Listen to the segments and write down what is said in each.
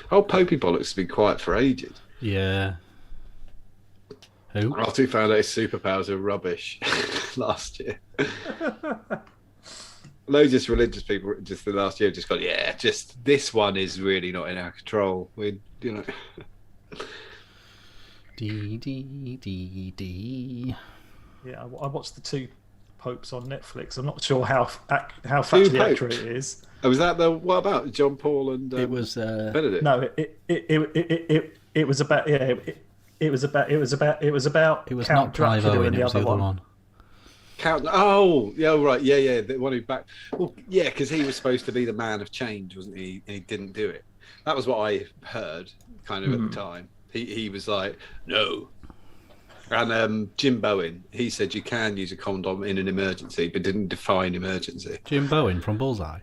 Old Popey Bollocks has been quiet for ages. Yeah. Who? After he found out his superpowers are rubbish last year. Loads of religious people just the last year have just gone, yeah, just this one is really not in our control. We, you know. D. Yeah, I watched the two popes on Netflix. I'm not sure how factually accurate it is. Oh, was that the what about John Paul and it was Benedict? No, it was about it was about not Count Clive Dracula Owen, and it was the other one. Oh, yeah, right, yeah, the one who back. Well, yeah, because he was supposed to be the man of change, wasn't he? And he didn't do it. That was what I heard, kind of at the time. He was like, no. And Jim Bowen, he said you can use a condom in an emergency, but didn't define emergency. Jim Bowen from Bullseye.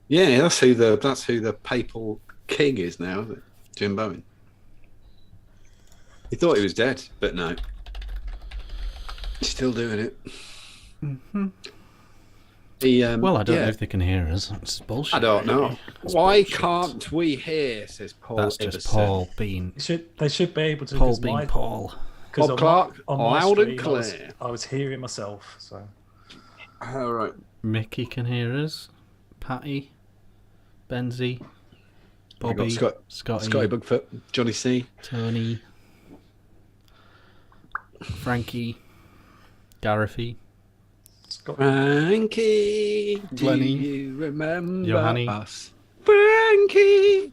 Yeah, that's who the papal king is now, isn't it? Jim Bowen. He thought he was dead, but no, he's still doing it. Mm-hmm. Well, I don't know if they can hear us. It's bullshit. I don't know. It's Why bullshit. can't we hear? Says Paul. That's just Iverson. Paul Bean. They should be able to. Paul Bean Paul. Because Bob Clark, on my loud and stream, clear. I was hearing myself. So. All right. Mickey can hear us. Patty. Benzie. Bobby. Scotty. Bugfoot. Johnny C. Tony. Frankie. Gareth. Frankie, do Lenny. you remember Johanny. us? Frankie.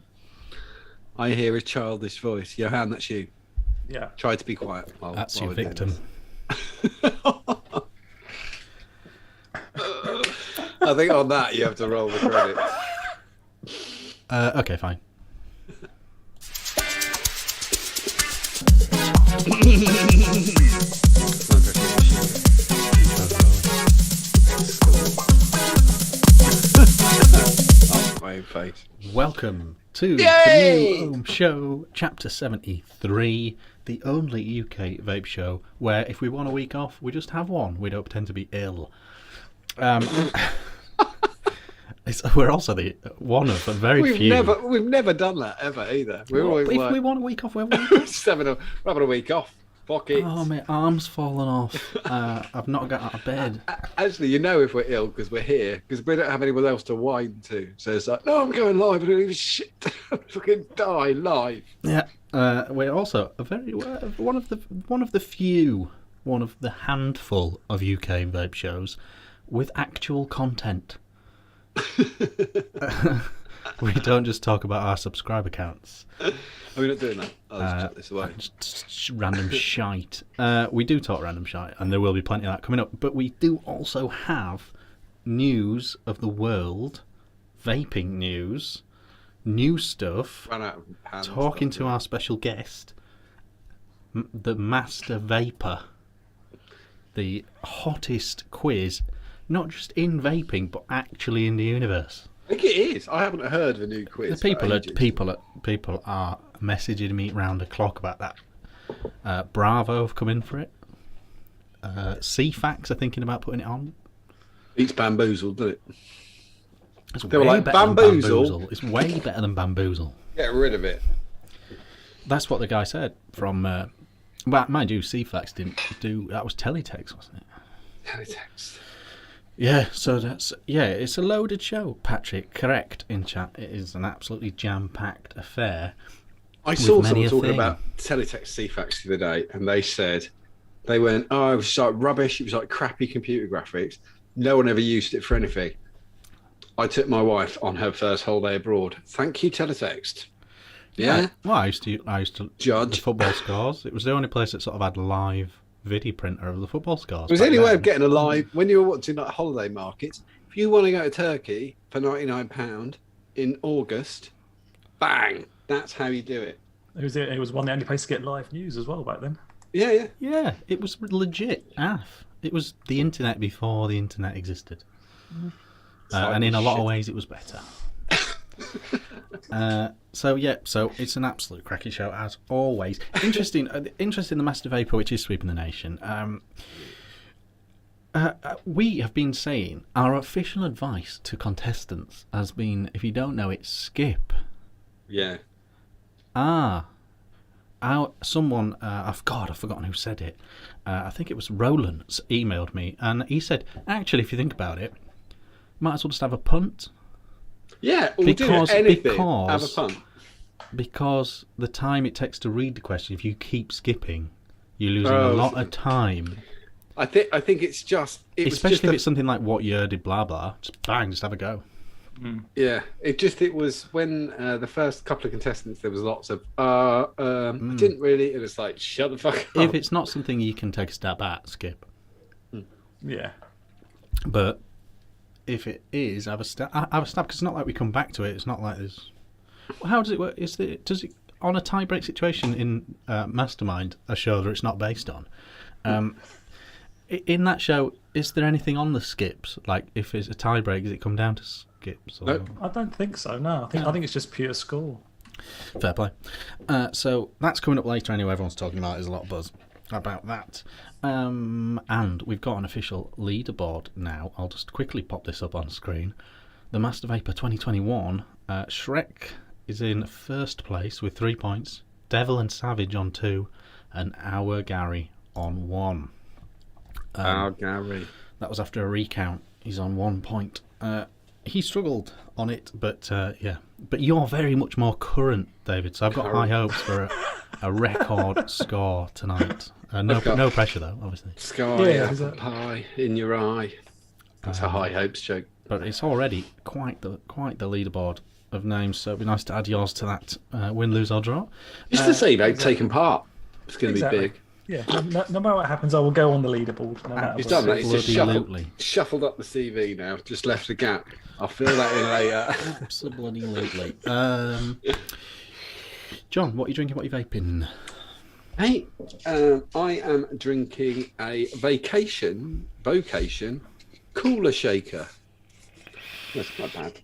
I hear a childish voice. Johan, that's you. Yeah. Try to be quiet. That's your victim. I think on that you have to roll the credits. Okay, fine. My face. Welcome to the Yay! new Ohm Show, Chapter 73, the only UK vape show where if we want a week off, we just have one. We don't pretend to be ill. We're also one of the very few. We've never done that ever either. We're Well, always if like, we want a week off, we're we're having a week off. Fuck it. Oh, my arm's fallen off. I've not got out of bed. Actually, you know if we're ill because we're here, because we don't have anyone else to whine to. So it's like, no, I'm going live. I don't give a shit. I'm fucking die live. Yeah. We're also one of the handful of UK vape shows with actual content. We don't just talk about our subscriber counts. Are we not doing that? I'll just chuck this away. Just random shite. We do talk random shite, and there will be plenty of that coming up. But we do also have news of the world, vaping news, new stuff, Ran out of hands, talking to our special guest, the Master Vapor, the hottest quiz, not just in vaping, but actually in the universe. I think it is. I haven't heard of a new quiz. People are messaging me round the clock about that. Bravo have come in for it. CFAX are thinking about putting it on. It's bamboozled, doesn't it? It's They were way like, better than Bamboozle? It's way better than Bamboozle. Get rid of it. That's what the guy said from. Well, mind you, CFAX didn't do that. Was teletext, wasn't it? Teletext. Yeah, so it's a loaded show, Patrick. Correct in chat. It is an absolutely jam-packed affair. I saw many someone a talking thing. about teletext CFAX the other day, and they went, oh, it was like rubbish. It was like crappy computer graphics. No one ever used it for anything. I took my wife on her first holiday abroad. Thank you, teletext. Yeah. Well, I used to Judge. the football scores. It was the only place that sort of had live video printer of the football scores. Was back there any way then. of getting a live when you were watching like holiday markets? If you want to go to Turkey for £99 in August, bang! That's how you do it. It was one of the only places to get live news as well back then. Yeah. Yeah, it was legit. It was the internet before the internet existed, and in a lot of ways, it was better. So it's an absolute cracking show as always. Interesting, the Master Vapor, which is sweeping the nation. We have been saying our official advice to contestants has been, if you don't know it, skip. Yeah. Someone, I've forgotten who said it. I think it was Roland's emailed me, and he said, actually, if you think about it, might as well just have a punt. Yeah, or do anything. Have a punt. Because the time it takes to read the question, if you keep skipping, you're losing a lot of time. I think it's just... Especially if it's something like what year did blah blah, just bang, just have a go. Yeah, it was when the first couple of contestants, there was lots of I didn't really, and it's like, shut the fuck up. If it's not something you can take a stab at, skip. Yeah. But if it is, have a stab, because it's not like we come back to it. It's not like there's... How does it work? Does it on a tie-break situation in Mastermind, a show that it's not based on, in that show, is there anything on the skips? Like, if it's a tie-break, does it come down to skips? Or... Nope. I don't think so. No, I think it's just pure score. Fair play. So that's coming up later anyway. Everyone's talking about it. There's a lot of buzz about that. And we've got an official leaderboard now. I'll just quickly pop this up on screen. The Master Vapor 2021, Shrek is in first place with 3 points, Devil and Savage on 2, and Our Gary on 1. Our Gary. That was after a recount. He's on 1 point. He struggled on it, but yeah. But you're very much more current, David, so I've got high hopes for a record score tonight. No pressure, though, obviously. Sky, apple pie in your eye. That's a high hopes joke. But it's already quite the leaderboard of names, so it'd be nice to add yours to that win, lose or draw. Just to say they've taken part. It's going to be big. Yeah, no matter what happens, I will go on the leaderboard. No matter He's done that. He's just shuffled up the CV now. Just left a gap. I'll fill that in later. Absolutely. John, what are you drinking? What are you vaping? Hey, I am drinking a vocation cooler shaker. That's not bad.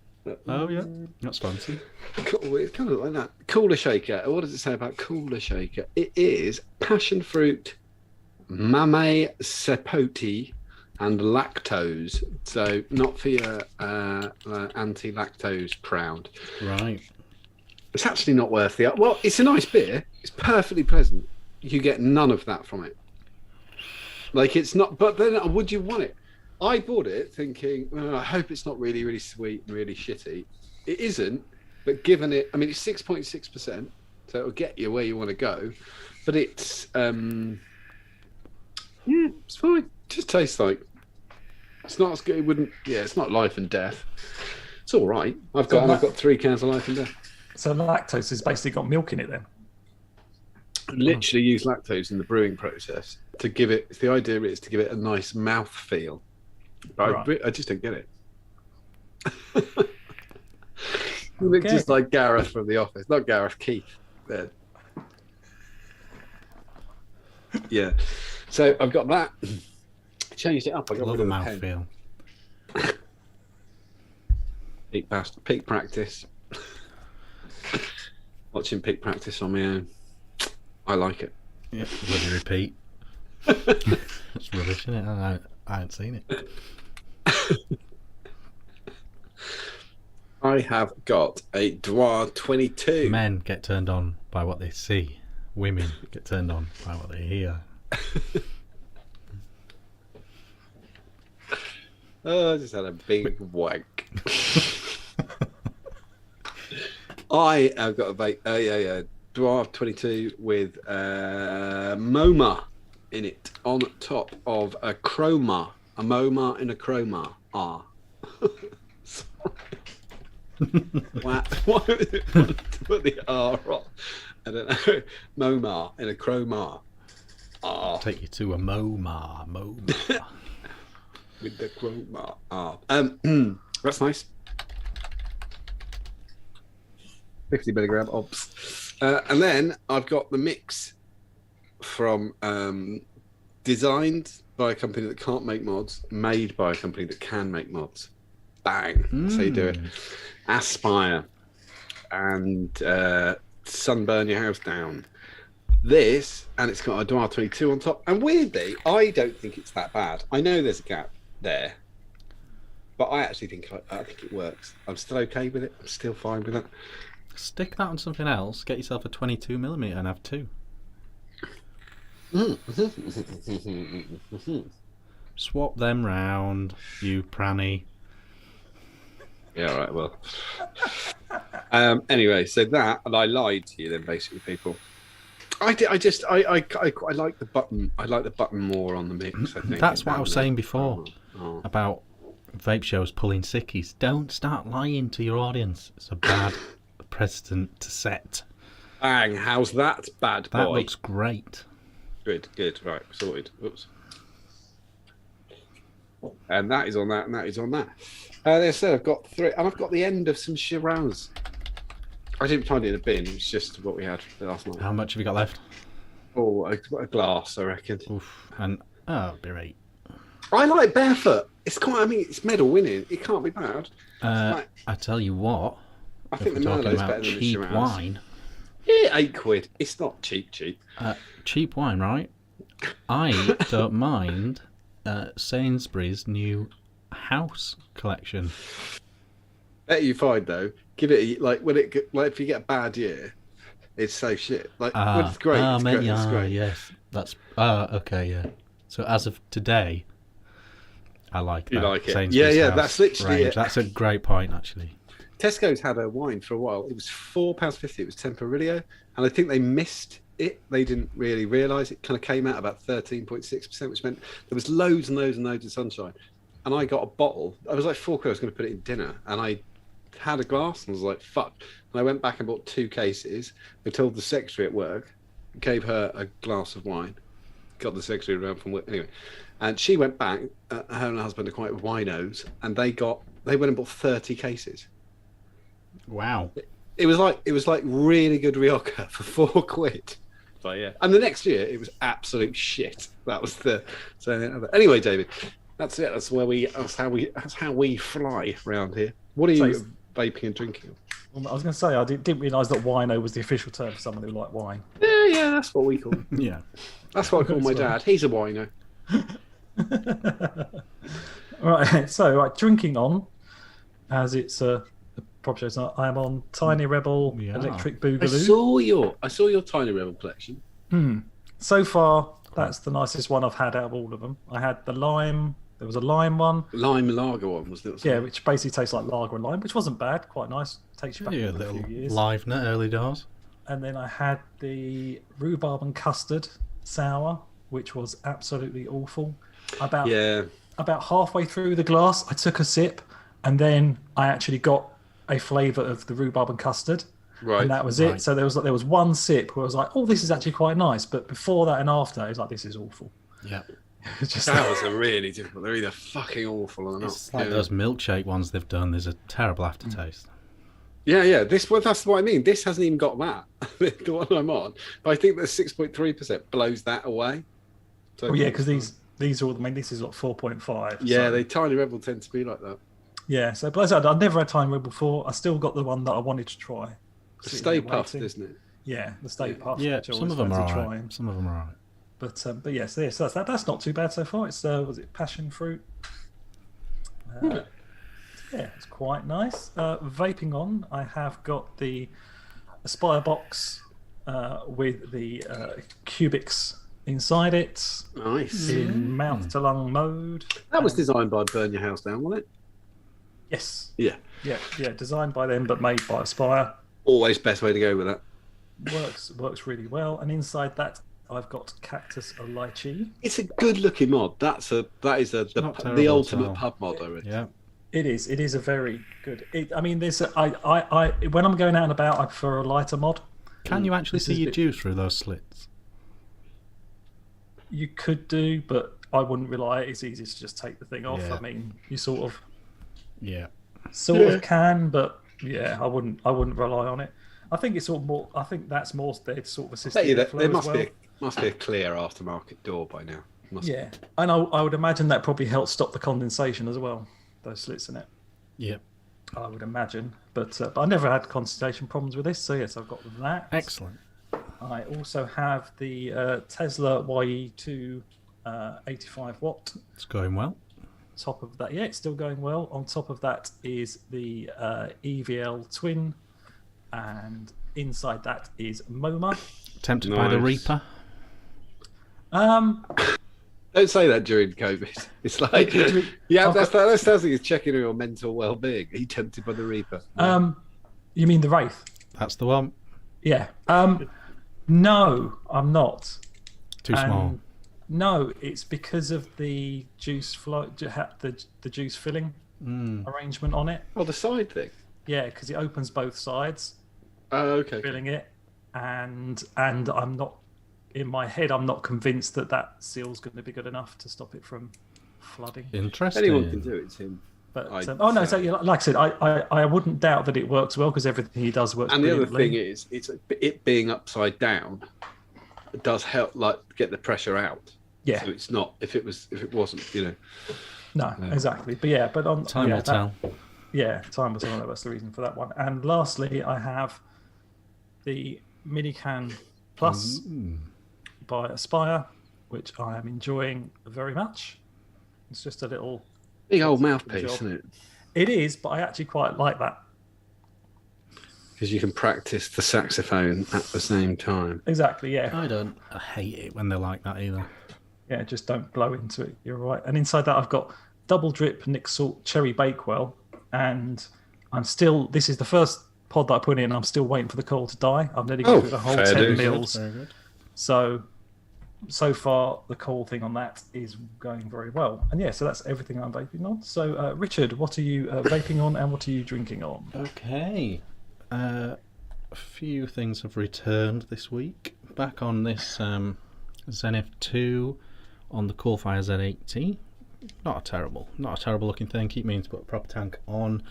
Oh yeah, not spicy. Cool. It's kind of like that. Cooler shaker. What does it say about cooler shaker? It is passion fruit, mame sapote, and lactose. So not for your anti-lactose crowd. Right. It's actually not worth the... Well, it's a nice beer. It's perfectly pleasant. You get none of that from it. Like, it's not... But then, would you want it? I bought it thinking, I hope it's not really, really sweet and really shitty. It isn't, but given it... I mean, it's 6.6%, so it'll get you where you want to go. But it's... yeah, it's fine. It just tastes like... It's not as good. It wouldn't... Yeah, it's not life and death. It's all right. I've got 3 cans of life and death. So lactose has basically got milk in it then? Literally use lactose in the brewing process to give it... The idea is to give it a nice mouth feel. But I just don't get it. You look just like Gareth from The Office. Not Gareth, Keith. There. Yeah. So I've got that. Changed it up. I got love a mouth feel. Peak practice. Watching peak practice on my own. I like it. Yeah, bloody repeat. It's rubbish, isn't it? I haven't seen it. I have got a Dwar 22. Men get turned on by what they see. Women get turned on by what they hear. Oh, I just had a big wank. I have got a Dwarf 22 with MoMA in it on top of a chroma. A MoMA in a chroma. Sorry. Why put the R on? I don't know. MoMA in a chroma. Take you to a MoMA. With the chroma. That's nice. 50 milligram ops. And then I've got the mix from designed by a company that can't make mods, made by a company that can make mods. Bang. That's how you do it. Aspire and Sunburn Your House Down. This, and it's got a Dwar 22 on top. And weirdly, I don't think it's that bad. I know there's a gap there, but I actually think I think it works. I'm still okay with it. I'm still fine with it. Stick that on something else. Get yourself a 22mm and have two. Swap them round, you pranny. Yeah, all right, well. Anyway, so that, and I lied to you then, basically, people. I like the button. I like the button more on the mix, I think. That's what I was saying before about vape shows pulling sickies. Don't start lying to your audience. It's a bad precedent to set. Bang, how's that, bad boy? That looks great. Good, right, sorted. Oops. And that is on that, and that is on that. They said I've got 3, and I've got the end of some Shiraz. I didn't find it in a bin. It's just what we had last night. How much have you got left? Oh, a glass, I reckon. Oof. And great. I like Barefoot. It's quite. I mean, it's medal winning. It can't be bad. I tell you what. I think the Merlot's better than the cheap Shiraz. wine. Yeah, £8. It's not cheap. Cheap wine, right? I don't mind Sainsbury's new house collection. Bet you find though, give it like if you get a bad year, it's so shit. Like when it's great, it's great. Yes, that's okay. Yeah. So as of today, I like that. You like it? Sainsbury's Yeah. house That's literally range. it. That's a great point, actually. Tesco's had a wine for a while. It was £4.50. It was Tempranillo, and I think they missed it. They didn't really realise it. Kind of came out about 13.6%, which meant there was loads and loads and loads of sunshine. And I got a bottle. I was like, £4. I was going to put it in dinner, and I had a glass and was like, fuck. And I went back and bought 2 cases. I told the secretary at work, gave her a glass of wine, got the secretary around from work anyway, and she went back. Her and her husband are quite winos, and they went and bought 30 cases. Wow. It was like really good Rioja for £4. So yeah. And the next year it was absolute shit. That was anyway, David. That's it. That's how we fly around here. What are you vaping and drinking? Well, I was going to say I didn't realise that wino was the official term for someone who liked wine. Yeah, that's what we call it. Yeah, that's what I call my dad. He's a wino. Right. So drinking on, as it's probably I am on Tiny Rebel Electric Boogaloo. I saw your Tiny Rebel collection. So far, that's the nicest one I've had out of all of them. I had the lime. There was a lime one. Lime lager one, was it? Yeah, which basically tastes like lager and lime, which wasn't bad. Quite nice. Takes you back a few years. Live nut early doors. And then I had the rhubarb and custard sour, which was absolutely awful. About halfway through the glass, I took a sip, and then I actually got a flavour of the rhubarb and custard. Right. And that was it. So there was one sip where I was like, oh, this is actually quite nice. But before that and after, it was like, this is awful. Yeah. That was a really difficult. They're either fucking awful or not. It's like those milkshake ones they've done. There's a terrible aftertaste. Yeah. That's what I mean. This hasn't even got that. The one I'm on, but I think the 6.3% blows that away. So because these are all. I mean, this is what 4.5. Yeah, they Tiny Rebel tend to be like that. Yeah. So, but as I said, I've never had Tiny Rebel before. I still got the one that I wanted to try. Stay puffed, isn't it? Yeah, the Stay Puft. Yeah, some of them are alright. Some of them are alright. But yes, so that's not too bad so far. It's was it passion fruit? Yeah, it's quite nice. Vaping on, I have got the Aspire box with the cubics inside it. Nice. In mouth to lung mode. That was designed by Burn Your House Down, wasn't it? Yes. Yeah. Designed by them, but made by Aspire. Always best way to go with that. Works really well. And inside that, I've got Cactus Lychee. It's a good looking mod. That is the ultimate pub mod, I reckon. Yeah. It is. It is a very good. I mean, there's. I when I'm going out and about, I prefer a lighter mod. Can you actually see your juice through those slits? You could do, but I wouldn't rely. It's easy to just take the thing off. Yeah. I mean, you sort of can, but yeah, I wouldn't rely on it. I think it's sort of more. I think that's more sort of assisted. There must be a clear aftermarket door by now. And I would imagine that probably helps stop the condensation as well. Those slits in it. Yep. I would imagine, but I never had condensation problems with this. So yes, I've got that. Excellent. I also have the Tesla YE2 85 watt. It's going well. Top of that, it's still going well. On top of that is the EVL Twin and inside that is MoMA. Tempted by the Nice. Reaper. Don't say that during COVID. It's like, yeah, that's like he's checking on your mental well-being. Are you tempted by the Reaper? You mean the Wraith? That's the one. Yeah. No, I'm not. Too small. No, it's because of the juice flow, the juice filling arrangement on it. Oh, the side thing. Yeah, because it opens both sides, Oh, okay. filling it, and I'm not, in my head, I'm not convinced that seal's going to be good enough to stop it from flooding. Interesting. Anyone can do it. It's him. But so yeah, like I said, I wouldn't doubt that it works well because everything he does works. And the other brilliantly. thing is, it being upside down does help, like, get the pressure out. Yeah. So it's not if it wasn't, you know. No, exactly. But yeah, but on Time will tell. Yeah, time will tell. That's the reason for that one. And lastly, I have the Minican Plus by Aspire, which I am enjoying very much. It's just a little Big old mouthpiece, job. isn't it? It is, but I actually quite like that. Because you can practice the saxophone at the same time. Exactly, yeah. I hate it when they're like that either. Yeah, just don't blow into it. You're right. And inside that, I've got Double Drip Nick Salt Cherry Bakewell. And this is the first pod that I put in. I'm still waiting for the coal to die. I've nearly got through the whole fair 10 dues. mils. Very good. So far, the coal thing on that is going very well. And yeah, so that's everything I'm vaping on. So, Richard, what are you vaping on and what are you drinking on? Okay. A few things have returned this week. Back on this Zenith 2 on the Coolfire Z80. Not a terrible looking thing. Keep meaning to put a proper tank on.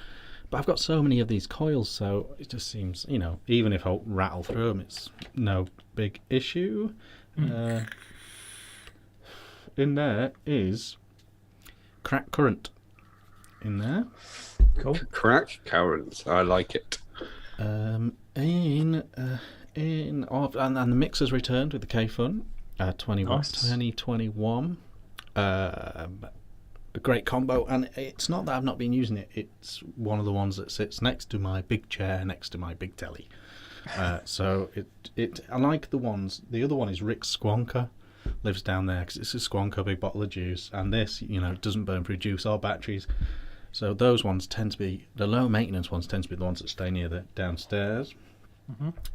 But I've got so many of these coils, so it just seems, even if I rattle through them, it's no big issue. In there is Crack Current. In there. Cool. Crack currents. I like it. And the mixer's returned with the K-Fun 2021. A great combo, and it's not that I've not been using it. It's one of the ones that sits next to my big chair, next to my big telly. So I like the ones. The other one is Rick's Squonker, lives down there because it's a Squonker, big bottle of juice, and this, doesn't burn through juice or batteries. So those ones tend to be the low maintenance ones. Tend to be the ones that stay near the downstairs.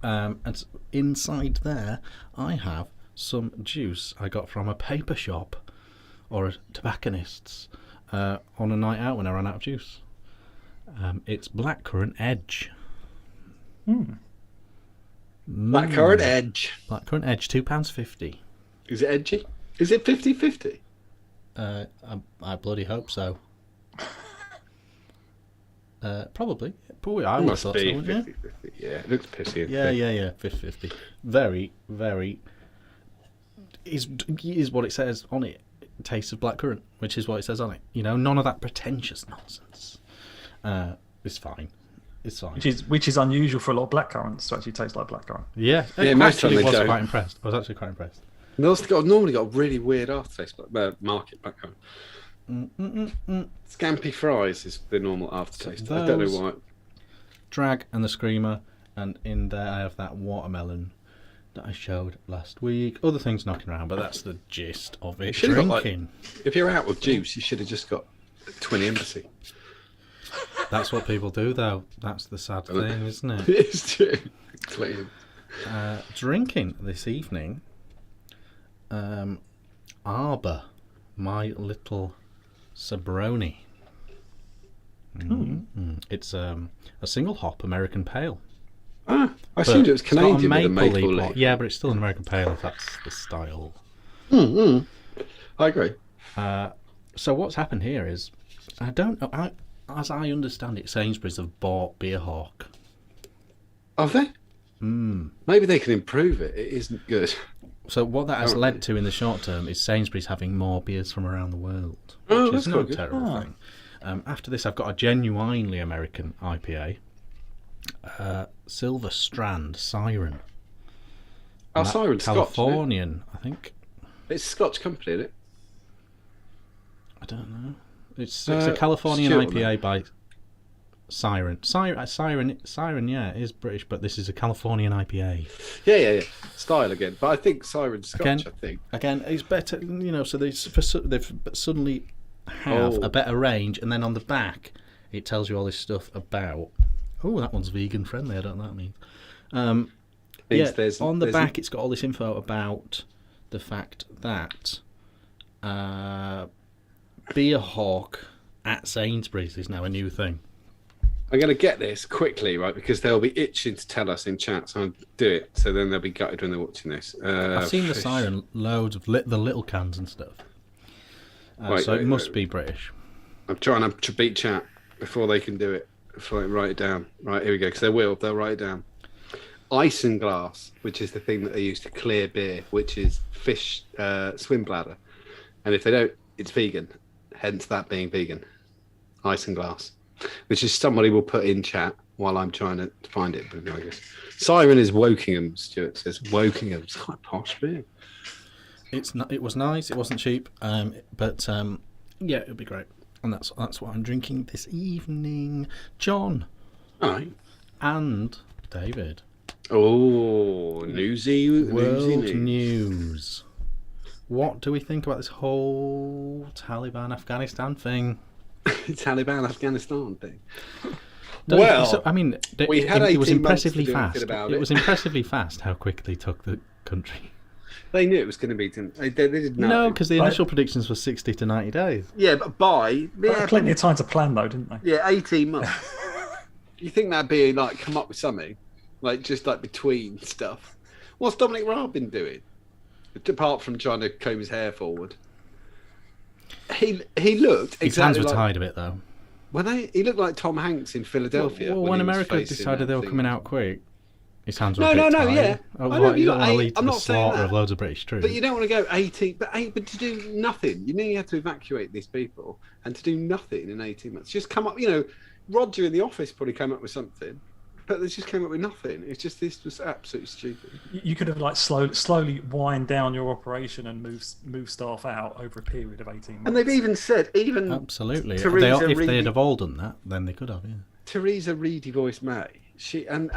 And inside there, I have some juice I got from a paper shop or a tobacconist's on a night out when I ran out of juice. It's Blackcurrant Edge. Blackcurrant Edge. Blackcurrant Edge, £2.50. Is it edgy? Is it 50-50? I bloody hope so. Probably. I would have thought so, wouldn't you? 50-50. Yeah, it looks pissy. Yeah, 50-50. Very, very... is what it says on it. Taste of blackcurrant, which is what it says on it. None of that pretentious nonsense. It's fine. It's fine. Which is unusual for a lot of blackcurrants to actually taste like blackcurrent. Yeah, most of them I was don't. quite impressed. I was actually quite impressed. And also normally got a really weird aftertaste, market blackcurrant. Scampy fries is the normal aftertaste. I don't know why. Drag and the Screamer, and in there I have that watermelon that I showed last week. Other things knocking around, but that's the gist of it. Drinking. If you're out with juice, you should have just got Twin Embassy. That's what people do, though. That's the sad thing, isn't it? It's true. Twin. Drinking this evening, Arbor, My Little Sabroni. It's a single hop American pale. I assumed it was Canadian with a maple maple leaf. leaf. Yeah, but it's still an American pale if that's the style. I agree. So what's happened here is, I don't know, as I understand it, Sainsbury's have bought Beerhawk. Have they? Maybe they can improve it. It isn't good. So what that has led to in the short term is Sainsbury's having more beers from around the world, Oh, which that's is no quite good. terrible thing. After this, I've got a genuinely American IPA, Silver Strand Siren. Oh, Siren's Scotch, isn't it? Californian, I think. It's a Scotch company, isn't it? I don't know. It's a Californian Stuart, IPA by Siren. Siren, yeah, is British, but this is a Californian IPA. Yeah. Style again, but I think Siren's Scotch. Again, it's better. So they've suddenly have a better range, and then on the back it tells you all this stuff about. Oh, that one's vegan friendly. I don't know what that means. On the back it's got all this info about the fact that Beer Hawk at Sainsbury's is now a new thing. I'm going to get this quickly, right, because they'll be itching to tell us in chat, so I'll do it, so then they'll be gutted when they're watching this. I've seen the Siren loads of the little cans and stuff. It must be British. I'm trying to beat chat before they can do it, before I can write it down. Right, here we go, because they'll write it down. Isinglass, which is the thing that they use to clear beer, which is fish swim bladder. And if they don't, it's vegan, hence that being vegan. Isinglass. Which is somebody will put in chat while I'm trying to find it. But I guess Siren is Wokingham. Stuart says Wokingham. It's quite posh beer. It was nice. It wasn't cheap. But yeah, it'd be great. And that's what I'm drinking this evening. John. All right. And David. Oh, newsy World news. What do we think about this whole Taliban Afghanistan thing? Taliban Afghanistan thing. We had it was impressively fast. It was impressively fast how quick they took the country. They knew it was going to be. They didn't know. No, because the initial predictions were 60 to 90 days. Yeah, but they had plenty of time to plan, though, didn't they? Yeah, 18 months. You think that'd be like come up with something, like just like between stuff? What's Dominic Raab been doing? Apart from trying to comb his hair forward. He looked exactly. His hands were tied a bit though. He looked like Tom Hanks in Philadelphia. Well, when America decided they were coming out quick, his hands were tied. Yeah. I know, you don't want to lead to the slaughter of loads of British troops. But you don't want to go 18. But to do nothing, you have to evacuate these people, and to do nothing in 18 months, just come up. Roger in the office probably came up with something. But they just came up with nothing. It's just this was absolutely stupid. You could have slowly wind down your operation and move staff out over a period of 18 months. And they've even said absolutely. If they had all done that, then they could have. Yeah. Theresa Reedy Voice May, she and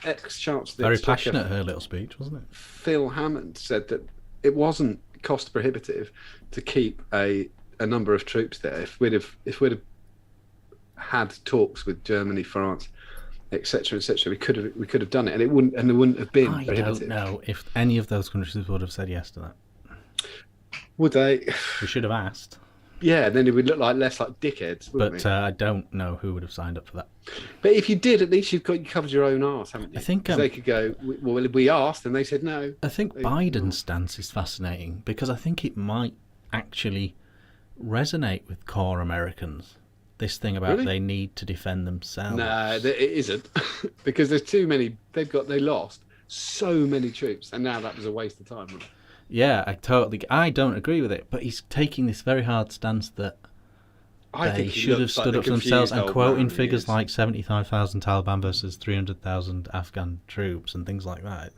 ex-chancellor very passionate her little speech, wasn't it? Phil Hammond said that it wasn't cost prohibitive to keep a number of troops there. If we'd have had talks with Germany, France, etc., we could have done it, and there wouldn't have been. I don't know if any of those countries would have said yes to that. Would they? We should have asked. Yeah, then it would look less like dickheads. But I don't know who would have signed up for that. But if you did, at least you covered your own arse, haven't you? I think they could go. Well, we asked, and they said no. I think Biden's stance is fascinating because I think it might actually resonate with core Americans. This thing about they need to defend themselves. No, it isn't, because there's too many. They lost so many troops, and now that was a waste of time. Wasn't it? Yeah, I don't agree with it, but he's taking this very hard stance that they should have stood up for themselves and quoting figures like 75,000 Taliban versus 300,000 Afghan troops and things like that.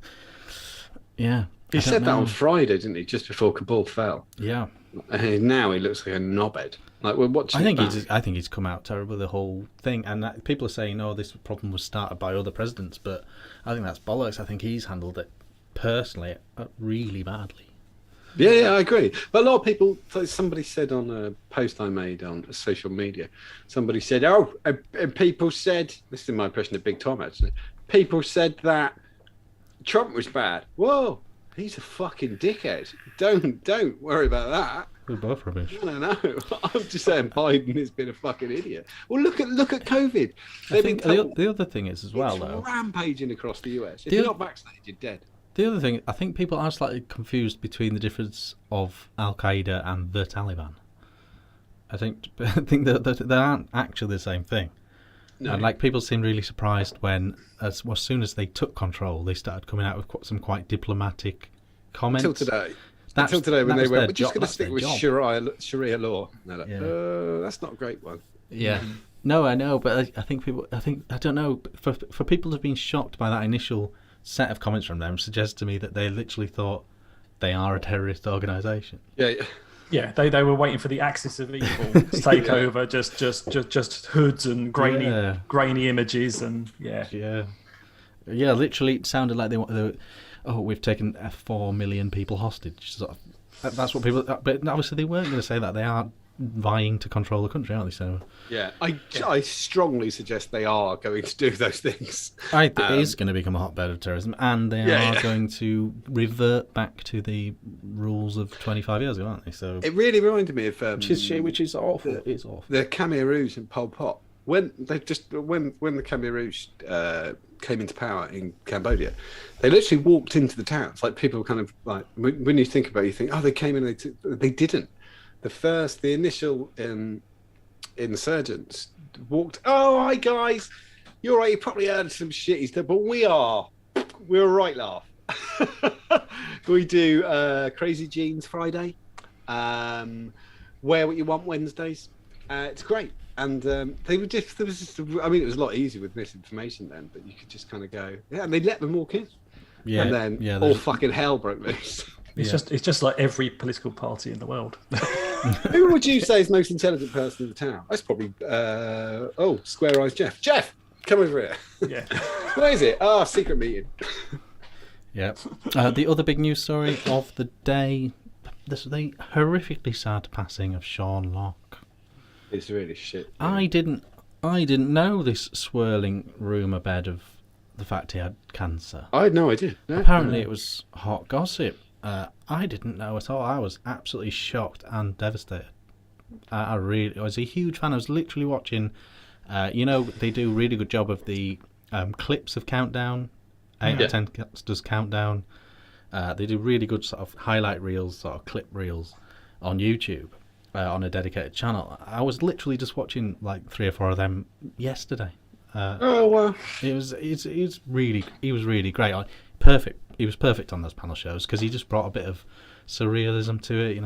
Yeah. He said that on Friday, didn't he? Just before Kabul fell. Yeah. And now he looks like a knobhead. Like we're watching. I think he's come out terrible, the whole thing, and people are saying, "Oh, this problem was started by other presidents," but I think that's bollocks. I think he's handled it personally really badly. Yeah, I agree. But a lot of people. Somebody said on a post I made on social media, somebody said, "Oh, and people said this is my impression of Big Tom actually. People said that Trump was bad. Whoa." He's a fucking dickhead. Don't worry about that. We're both rubbish. No. I'm just saying Biden has been a fucking idiot. Well, look at COVID. I think the other thing is as well, though, rampaging across the US. If you're not vaccinated, you're dead. The other thing, I think people are slightly confused between the difference of Al Qaeda and the Taliban. I think that they aren't actually the same thing. No. And people seemed really surprised when, as soon as they took control, they started coming out with some quite diplomatic comments. Until today, when they went, we're just going to stick with Sharia law. That's not a great one. Yeah. No, I know, but I don't know. For people to have been shocked by that initial set of comments from them suggests to me that they literally thought they are a terrorist organisation. Yeah. Yeah, they were waiting for the axis of evil to take over. Just hoods and grainy images and Yeah. Literally, it sounded like they were. Oh, we've taken 4 million people hostage. Sort of, that's what people. But obviously, they weren't going to say that. They are vying to control the country, aren't they? So I strongly suggest they are going to do those things. It is going to become a hotbed of terrorism, and they are going to revert back to the rules of 25 years ago, aren't they? So it really reminded me of which is awful. It's awful. The Khmer Rouge and Pol Pot. When the Khmer Rouge came into power in Cambodia, they literally walked into the towns. Like people kind of like when you think about it, you think, oh, they came in. They didn't. The initial insurgents walked. Oh, hi guys, you're right. You probably heard some shitty stuff, but we're right, laugh. We do Crazy Jeans Friday, Wear What You Want Wednesdays. It's great, and they were just. There was just. I mean, it was a lot easier with misinformation then, but you could just kind of go, and they let them walk in, and then all fucking hell broke loose. It's just like every political party in the world. Who would you say is the most intelligent person in the town? That's probably Square Eyes Jeff. Jeff, come over here. Yeah. What is it? Secret meeting. Yeah. The other big news story of the day: the horrifically sad passing of Sean Locke. It's really shit. Yeah. I didn't know this swirling rumour bed of the fact he had cancer. I had no idea. No. Apparently, it was hot gossip. I didn't know at all. I was absolutely shocked and devastated. I was a huge fan. I was literally watching. They do a really good job of the clips of Countdown. 8 out of 10 does Countdown. They do really good sort of highlight reels, sort of clip reels on YouTube on a dedicated channel. I was literally just watching like 3 or 4 of them yesterday. Wow! He was really great. Perfect. He was perfect on those panel shows because he just brought a bit of surrealism to it.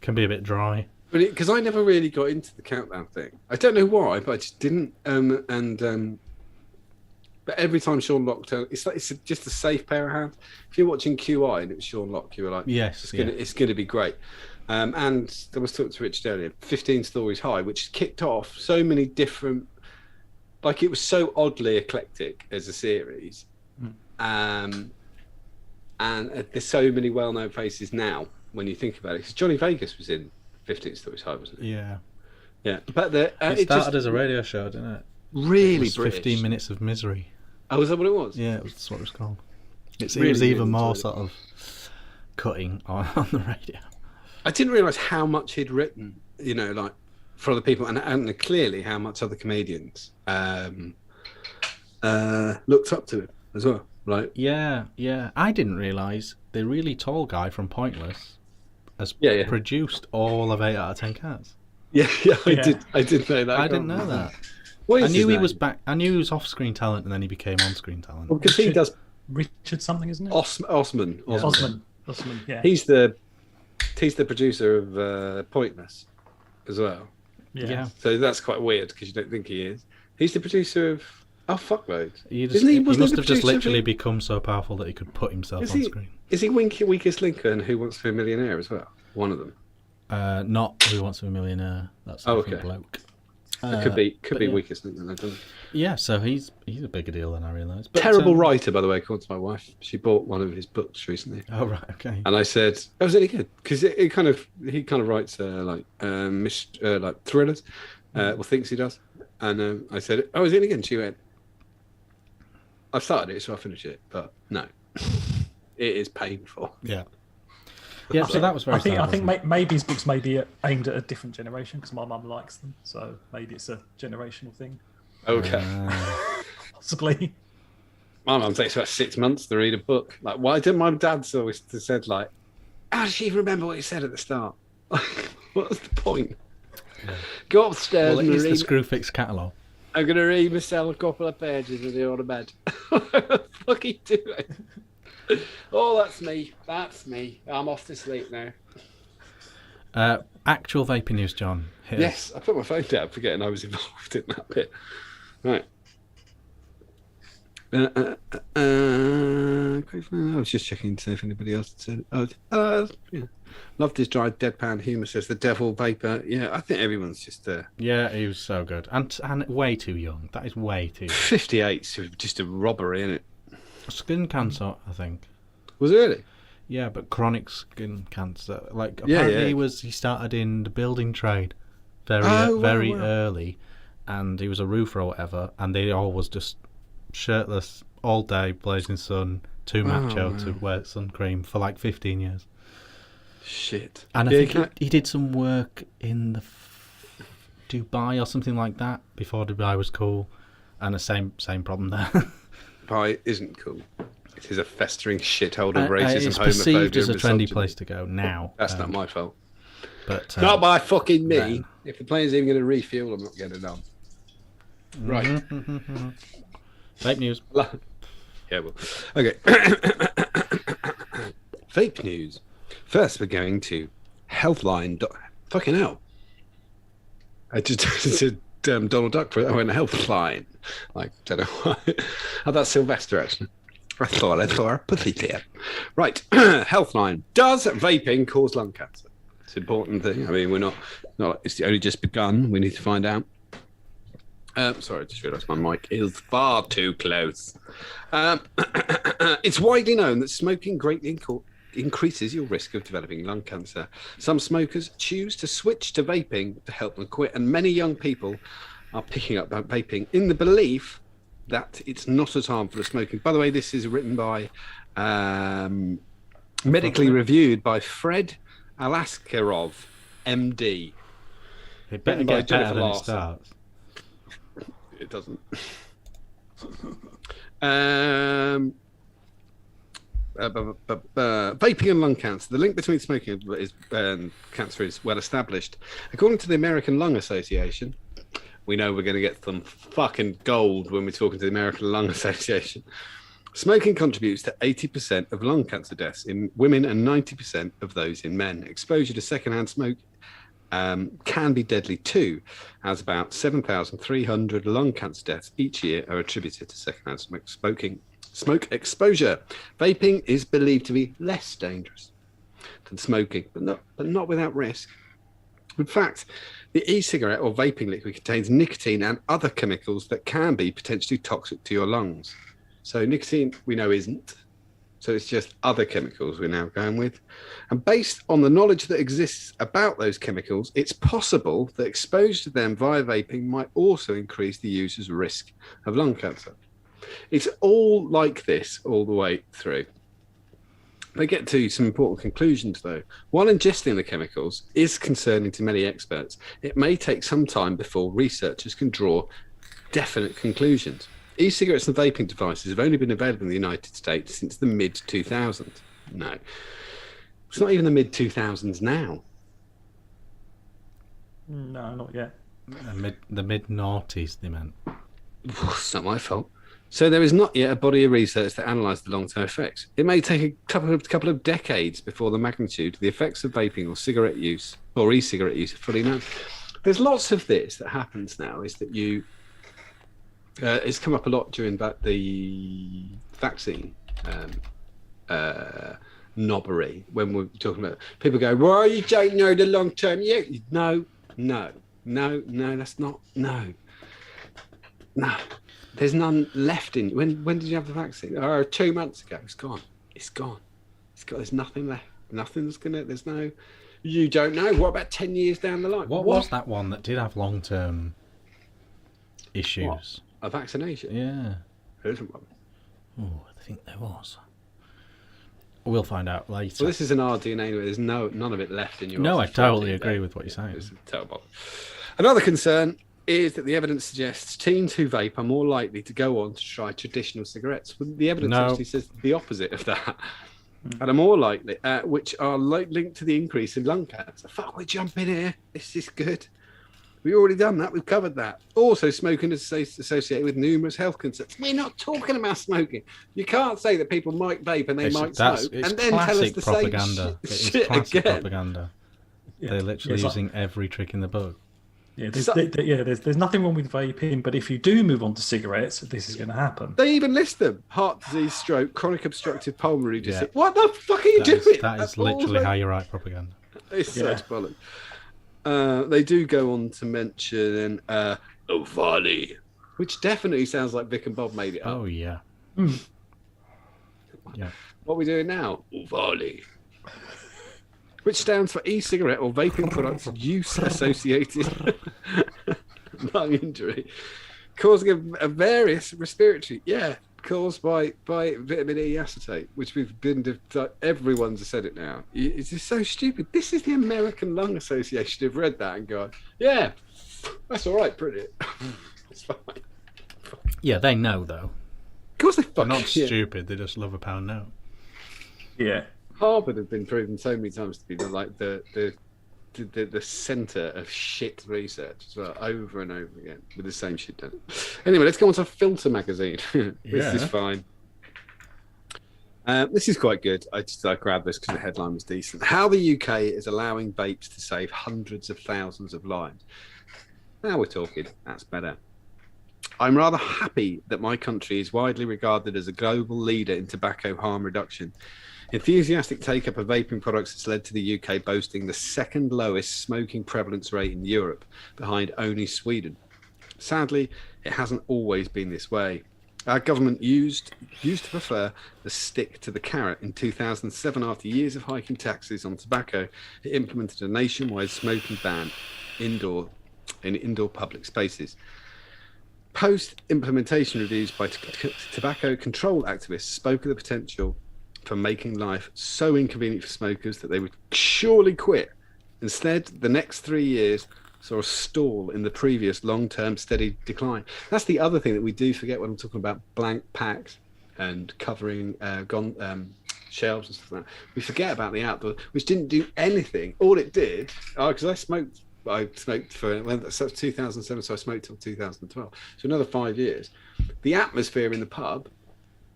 Can be a bit dry. Because I never really got into the Countdown thing. I don't know why, but I just didn't. But every time Sean Locke turned, it's just a safe pair of hands. If you're watching QI and it was Sean Locke, you were like, yes, it's gonna be great. And I was talking to Richard earlier, 15 Stories High, which kicked off so many different. Like it was so oddly eclectic as a series. And there's so many well-known faces now when you think about it. Because Johnny Vegas was in 15 Stories High, wasn't he? Yeah. Yeah. But it started as a radio show, didn't it? Really it was British. 15 Minutes of Misery. Oh, was that what it was? Yeah, that's what it was called. It really, was even really more sort of cutting on the radio. I didn't realise how much he'd written, like for other people, and clearly how much other comedians looked up to him as well. Right? Yeah. I didn't realise the really tall guy from Pointless has produced all of 8 out of 10 Cats. Yeah, I did know that. I didn't know that. I knew he was back. I knew he was off-screen talent, and then he became on-screen talent. Well, because he does Richard something, isn't it? Osman. Yeah. He's the producer of Pointless as well. Yeah. So that's quite weird because you don't think he is. He's the producer of fuckloads. He must have just literally become so powerful that he could put himself on screen. Is he Weakest Link and Who Wants to Be a Millionaire as well? One of them. Not Who Wants to Be a Millionaire. That's a different bloke. It could be Weakest Link then, doesn't it? Yeah, so he's a bigger deal than I realised. Terrible writer, by the way, according to my wife. She bought one of his books recently. Oh right, okay. And I said, "Oh, was it any good?" Because he kind of writes like thrillers, or thinks he does. And I said, "Oh, is it any good?" And she went, "I've started it, so I'll finish it, but no, it is painful." Yeah. Yeah, so that was very sad. I think maybe his books may be aimed at a different generation because my mum likes them, so maybe it's a generational thing. Okay. Possibly. My mum takes about 6 months to read a book. Like, why didn't my dad's always said like, how does she even remember what he said at the start? What was the point? Yeah. Go upstairs. Well, it is the Screwfix catalogue. I'm going to read myself a couple of pages and you're on bed. What the fuck are you doing? Oh, that's me. That's me. I'm off to sleep now. Actual vaping news, John. Yes, I put my phone down, forgetting I was involved in that bit. Right. okay for now? I was just checking to see if anybody else had said. Yeah. Loved his dry deadpan humour, says the devil vapor. Yeah, I think everyone's just Yeah, he was so good. And way too young. That is way too young. 58's just a robbery, isn't it? Skin cancer, I think. Was it really? Yeah, but chronic skin cancer. Like, apparently he started in the building trade very early, and he was a roofer or whatever, and they all was just shirtless all day, blazing sun, too macho to wear sun cream for like 15 years. Shit. And I think he did some work in the Dubai or something like that before Dubai was cool, and the same problem there. Dubai isn't cool. It is a festering shithole of racism, it's homophobia, perceived as a and trendy misogyny. place to go now. That's not my fault. But Not by fucking me. then. If the plane's even going to refuel, I'm not getting it on. Right. Vape news. Yeah, well. Okay. Vape news. First, we're going to Healthline. Fucking hell. I just said Donald Duck for a Healthline. Like, don't know why. Oh, that's Sylvester, actually. I thought a pussy there. Right. Healthline. Does vaping cause lung cancer? It's an important thing. I mean, we're not it's only just begun. We need to find out. Sorry, I just realised my mic is far too close. It's widely known that smoking greatly increases your risk of developing lung cancer. Some smokers choose to switch to vaping to help them quit, and many young people are picking up vaping in the belief that it's not as harmful as smoking. By the way, this is written by, medically reviewed by Fred Alaskarov, MD. It better get better than it starts. It doesn't. Vaping and lung cancer. The link between smoking and cancer is well established. According to the American Lung Association, we know we're going to get some fucking gold when we're talking to the American Lung Association. Smoking contributes to 80% of lung cancer deaths in women and 90% of those in men. Exposure to secondhand smoke can be deadly too, as about 7,300 lung cancer deaths each year are attributed to secondhand smoke exposure. Vaping is believed to be less dangerous than smoking, but not without risk. In fact, the e-cigarette or vaping liquid contains nicotine and other chemicals that can be potentially toxic to your lungs. So nicotine, we know, isn't. So it's just other chemicals we're now going with. And based on the knowledge that exists about those chemicals, it's possible that exposure to them via vaping might also increase the user's risk of lung cancer. It's all like this all the way through. They get to some important conclusions, though. While ingesting the chemicals is concerning to many experts, it may take some time before researchers can draw definite conclusions. E-cigarettes and vaping devices have only been available in the United States since the mid-2000s. No. It's not even the mid-2000s now. No, not yet. The mid-noughties, they meant. It's not my fault. So there is not yet a body of research to analyse the long-term effects. It may take a couple of decades before the magnitude of the effects of vaping or cigarette use or e-cigarette use are fully known. There's lots of this that happens now, is that you... it's come up a lot during the vaccine knobbery, when we're talking about... People go, well, you don't know the long-term... Yeah, no, that's not... No. There's none left in... When did you have the vaccine? 2 months ago. It's gone. There's nothing left. Nothing's gonna... There's no... You don't know. What about 10 years down the line? What was that one that did have long-term issues? What? A vaccination? Yeah. There isn't one. Oh, I think there was. We'll find out later. Well, this is an rDNA anyway. There's none of it left in your... No, I totally agree with what you're saying. It's terrible. Another concern is that the evidence suggests teens who vape are more likely to go on to try traditional cigarettes. Well, the evidence actually says the opposite of that. And are more likely, which are linked to the increase in lung cancer. Fuck, we're jumping here. This is good. We've already done that. We've covered that. Also, smoking is associated with numerous health concerns. We're not talking about smoking. You can't say that people might vape and they might smoke, and then tell us the propaganda. same shit classic again. Propaganda. Yeah. They're literally using every trick in the book. Yeah, So- there's nothing wrong with vaping, but if you do move on to cigarettes, this is going to happen. They even list them: heart disease, stroke, chronic obstructive pulmonary disease. Yeah. What the fuck are you doing? That is literally how you write propaganda. It's such bollocks. They do go on to mention Ovali, which definitely sounds like Vic and Bob made it up. Oh yeah. Yeah. What are we doing now? Ovali. Which stands for e-cigarette or vaping products use associated lung injury, causing a various respiratory, caused by vitamin E acetate, which everyone's said it now. It's just so stupid. This is the American Lung Association have read that and gone, yeah, that's all right, brilliant. It's fine. Yeah, they know though. Of course they They're fucking not stupid. They just love a pound note. Yeah. Harvard have been proven so many times to be the centre of shit research as well, over and over again with the same shit done. Anyway, let's go on to Filter magazine. This is fine. This is quite good. I grabbed this because the headline was decent. How the UK is allowing vapes to save hundreds of thousands of lives. Now we're talking. That's better. I'm rather happy that my country is widely regarded as a global leader in tobacco harm reduction. Enthusiastic take-up of vaping products has led to the UK boasting the second lowest smoking prevalence rate in Europe, behind only Sweden. Sadly, it hasn't always been this way. Our government used to prefer the stick to the carrot. In 2007, after years of hiking taxes on tobacco, it implemented a nationwide smoking ban in indoor public spaces. Post-implementation reviews by tobacco control activists spoke of the potential for making life so inconvenient for smokers that they would surely quit. Instead, the next 3 years saw a stall in the previous long-term steady decline. That's the other thing that we do forget when I'm talking about blank packs and covering shelves and stuff like that. We forget about the outdoor, which didn't do anything. All it did, because I smoked for, well, that's 2007, so I smoked till 2012. So another 5 years. The atmosphere in the pub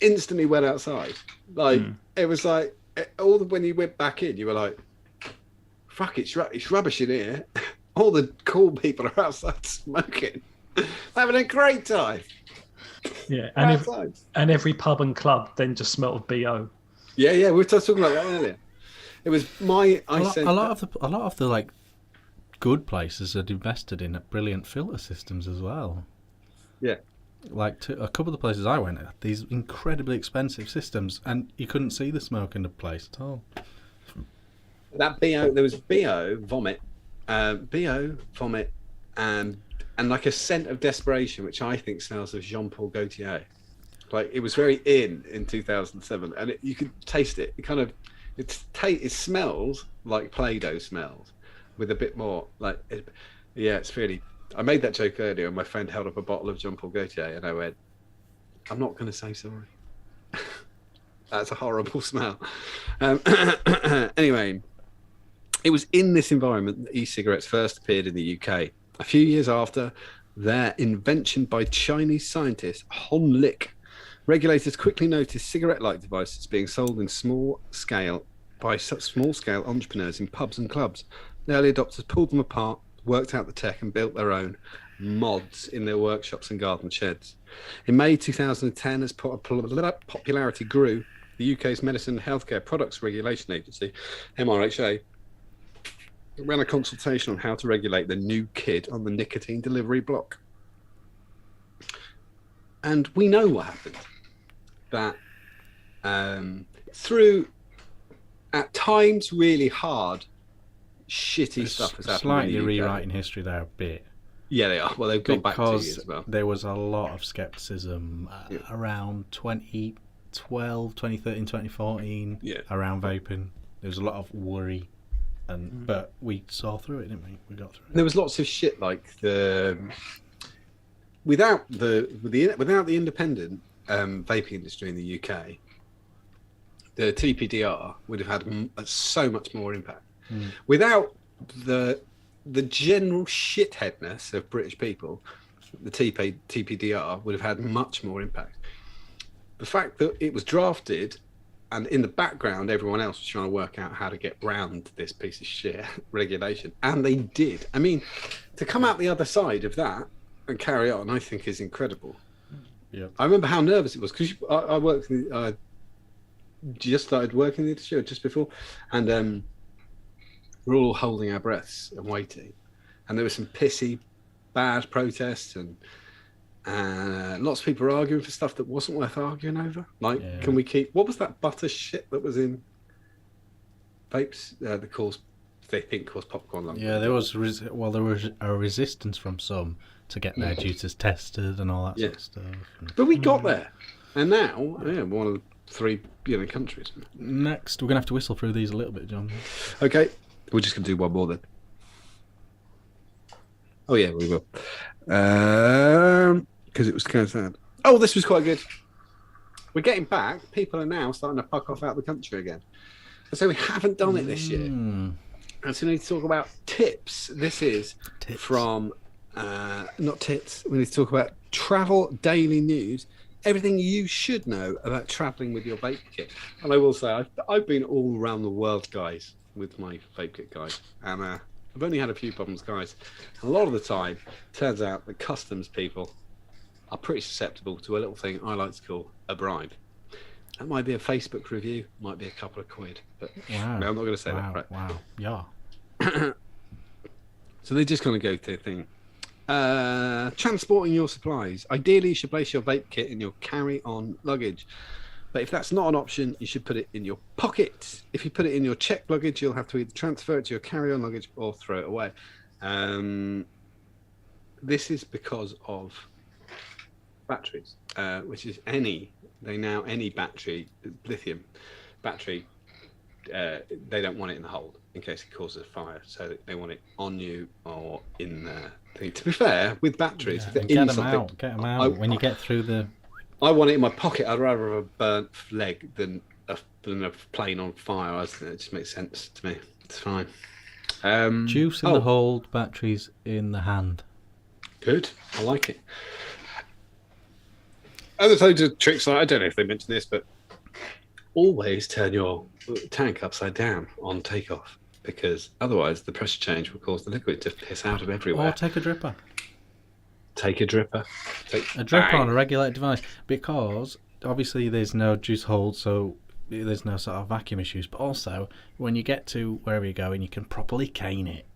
instantly went outside. It was like when you went back in, you were like, fuck, it's rubbish in here. All the cool people are outside smoking, having a great time. Yeah, and every pub and club then just smelled of BO. Yeah, we were talking about that earlier. It was a lot of the like good places had invested in brilliant filter systems as well. Yeah. Like a couple of the places I went at, these incredibly expensive systems, and you couldn't see the smoke in the place at all. That BO, there was BO vomit, and like a scent of desperation, which I think smells of Jean-Paul Gaultier. Like it was very in 2007, and you could taste it. It smells like Play-Doh smells, with a bit more like. It's really. I made that joke earlier, and my friend held up a bottle of Jean-Paul Gaultier, and I went, I'm not going to say sorry. That's a horrible smell. Anyway, it was in this environment that e-cigarettes first appeared in the UK. A few years after their invention by Chinese scientist Hon Lik, regulators quickly noticed cigarette-like devices being sold in small scale by such small-scale entrepreneurs in pubs and clubs. The early adopters pulled them apart, worked out the tech, and built their own mods in their workshops and garden sheds. In May 2010, as popularity grew, the UK's Medicine and Healthcare Products Regulation Agency, MRHA, ran a consultation on how to regulate the new kid on the nicotine delivery block. And we know what happened. That through, at times, really hard, shitty stuff has happened. Slightly rewriting history there a bit. Yeah, they are. Well, they've gone back 2 years as well. There was a lot of scepticism around 2012, 2013, 2014 around vaping. There was a lot of worry, but we saw through it, didn't we? We got through it. There was lots of shit like without the independent vaping industry in the UK, the TPDR would have had so much more impact. Without the general shitheadness of British people, the TPDR would have had much more impact. The fact that it was drafted And in the background, everyone else was trying to work out how to get round this piece of shit regulation. And they did. I mean, to come out the other side of that and carry on, I think is incredible. Yeah. I remember how nervous it was because I worked just started working the show just before, and we're all holding our breaths and waiting. And there were some pissy, bad protests, and lots of people were arguing for stuff that wasn't worth arguing over. Like, can we keep... What was that butter shit that was in vapes that cause, they think, cause popcorn lung? Yeah, there was there was a resistance from some to get their juices tested and all that sort of stuff. But we got there. And now, we're one of the 3 countries. Next, we're going to have to whistle through these a little bit, John. Okay. We're just going to do one more then. Oh, yeah, we will. Because it was kind of sad. Oh, this was quite good. We're getting back. People are now starting to fuck off out of the country again. And so we haven't done it this year. And so we need to talk about tips. This is from, not tits, we need to talk about travel daily news. Everything you should know about travelling with your vape kit. And I will say, I've been all around the world, guys, with my vape kit, guys. And I've only had a few problems, guys. And a lot of the time, turns out that customs people are pretty susceptible to a little thing I like to call a bribe. That might be a Facebook review, might be a couple of quid. But wow. No, I'm not going to say that. Right? Wow. Yeah. So they're just going to go to the thing. Transporting your supplies. Ideally, you should place your vape kit in your carry-on luggage. But if that's not an option, you should put it in your pocket. If you put it in your checked luggage, you'll have to either transfer it to your carry-on luggage or throw it away. This is because of batteries, which is any battery, lithium battery, they don't want it in the hold in case it causes a fire. So they want it on you or in the thing. To be fair, with batteries, get them out when you get through the... I want it in my pocket. I'd rather have a burnt leg than a plane on fire. It just makes sense to me. It's fine. Juice in the hold, batteries in the hand. Good. I like it. Other loads of tricks. I don't know if they mentioned this, but always turn your tank upside down on takeoff, because otherwise the pressure change will cause the liquid to piss out of everywhere. Or take a dripper. Take a dripper. A dripper on a regulated device, because obviously there's no juice hold, so there's no sort of vacuum issues. But also, when you get to wherever you're going, you can properly cane it,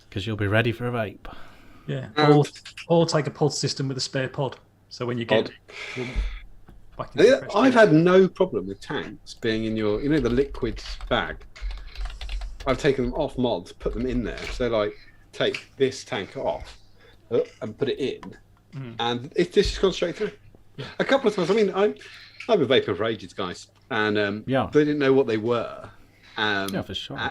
because you'll be ready for a vape. Yeah, or take a pod system with a spare pod. So when you get back into I've had no problem with tanks being in your, the liquid bag. I've taken them off mods, put them in there. So like, take this tank off and put it in, and it's just gone straight through. Yeah. A couple of times. I mean, I've been vaping for ages, guys, and they didn't know what they were. Yeah, for sure.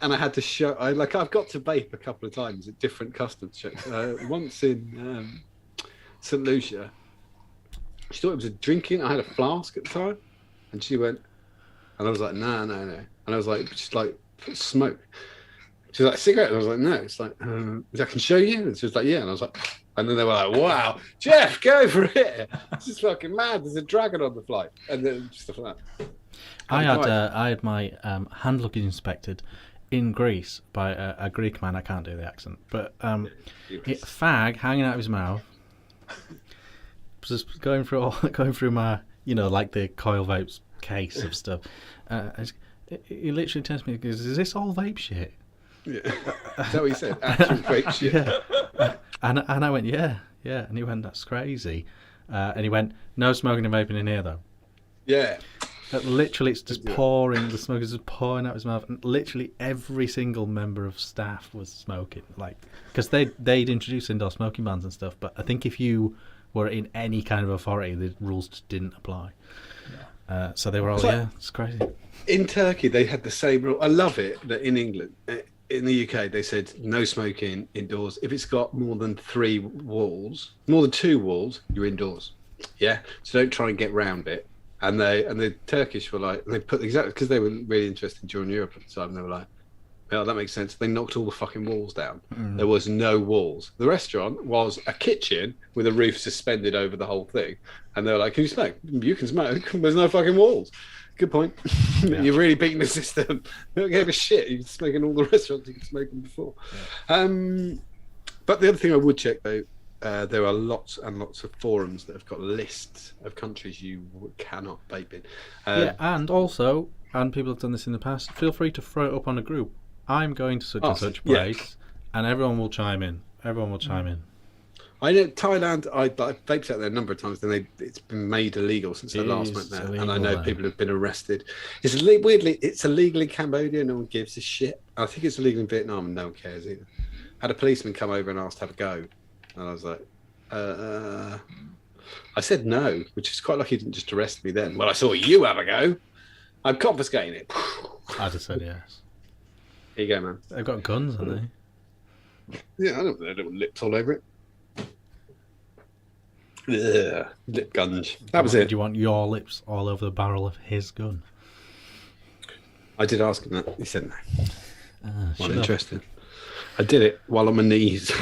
And I had to show. I've got to vape a couple of times at different customs checks. Once in St. Lucia, she thought it was a drinking. I had a flask at the time, and she went, and I was like, no. And I was like, just like smoke. She was like, cigarette? And I was like, no. It's like, I can show you? And she was like, yeah. And I was like, and then they were like, wow, Jeff, go for it. This is fucking mad. There's a dragon on the flight. And then stuff like that. I had my hand luggage inspected in Greece by a Greek man. I can't do the accent. But fag hanging out of his mouth. Just going through my, like the coil vapes case of stuff. He literally turns to me and goes, is this all vape shit? Yeah. Is that what he said? Actual vape shit. Yeah. And I went, yeah. And he went, that's crazy. And he went, no smoking and vaping in here though. Yeah. Literally, it's just pouring. The smoke is just pouring out his mouth, and literally every single member of staff was smoking, because they'd introduced indoor smoking bans and stuff. But I think if you were in any kind of authority, the rules just didn't apply. Yeah. So they were all, it's crazy. In Turkey, they had the same rule. I love it that in England, in the UK, they said no smoking indoors. If it's got more than 2 walls, you're indoors. Yeah, so don't try and get round it. And the Turkish were like, they put exactly, because they were really interested during Europe at the time. They were like, Yeah, that makes sense. They knocked all the fucking walls down. There was no walls. The restaurant was a kitchen with a roof suspended over the whole thing. And they were like, can you smoke? You can smoke. There's no fucking walls. Good point. Yeah. You're really beating the system. They don't give a shit. You're smoking all the restaurants you can smoke them before. Yeah. But the other thing I would check, though, there are lots and lots of forums that have got lists of countries you cannot vape in. Yeah, and also, and people have done this in the past, feel free to throw it up on a group. I'm going to such and such place, and everyone will chime in. Everyone will chime in. I know Thailand. I've vaped out there a number of times, and it's been made illegal since I last went there. And I know people have been arrested. It's weirdly, it's illegal in Cambodia. No one gives a shit. I think it's illegal in Vietnam, and no one cares either. Had a policeman come over and asked to have a go, and I was like, I said no, which is quite lucky he didn't just arrest me then. Well, I saw you have a go. I'm confiscating it. I just said yes. Here you go, man. They've got guns, haven't they? Yeah, I don't know. Little lips all over it. Ugh, lip guns. That was it. Do you want your lips all over the barrel of his gun? I did ask him that. He said no. Not interested. I did it while on my knees.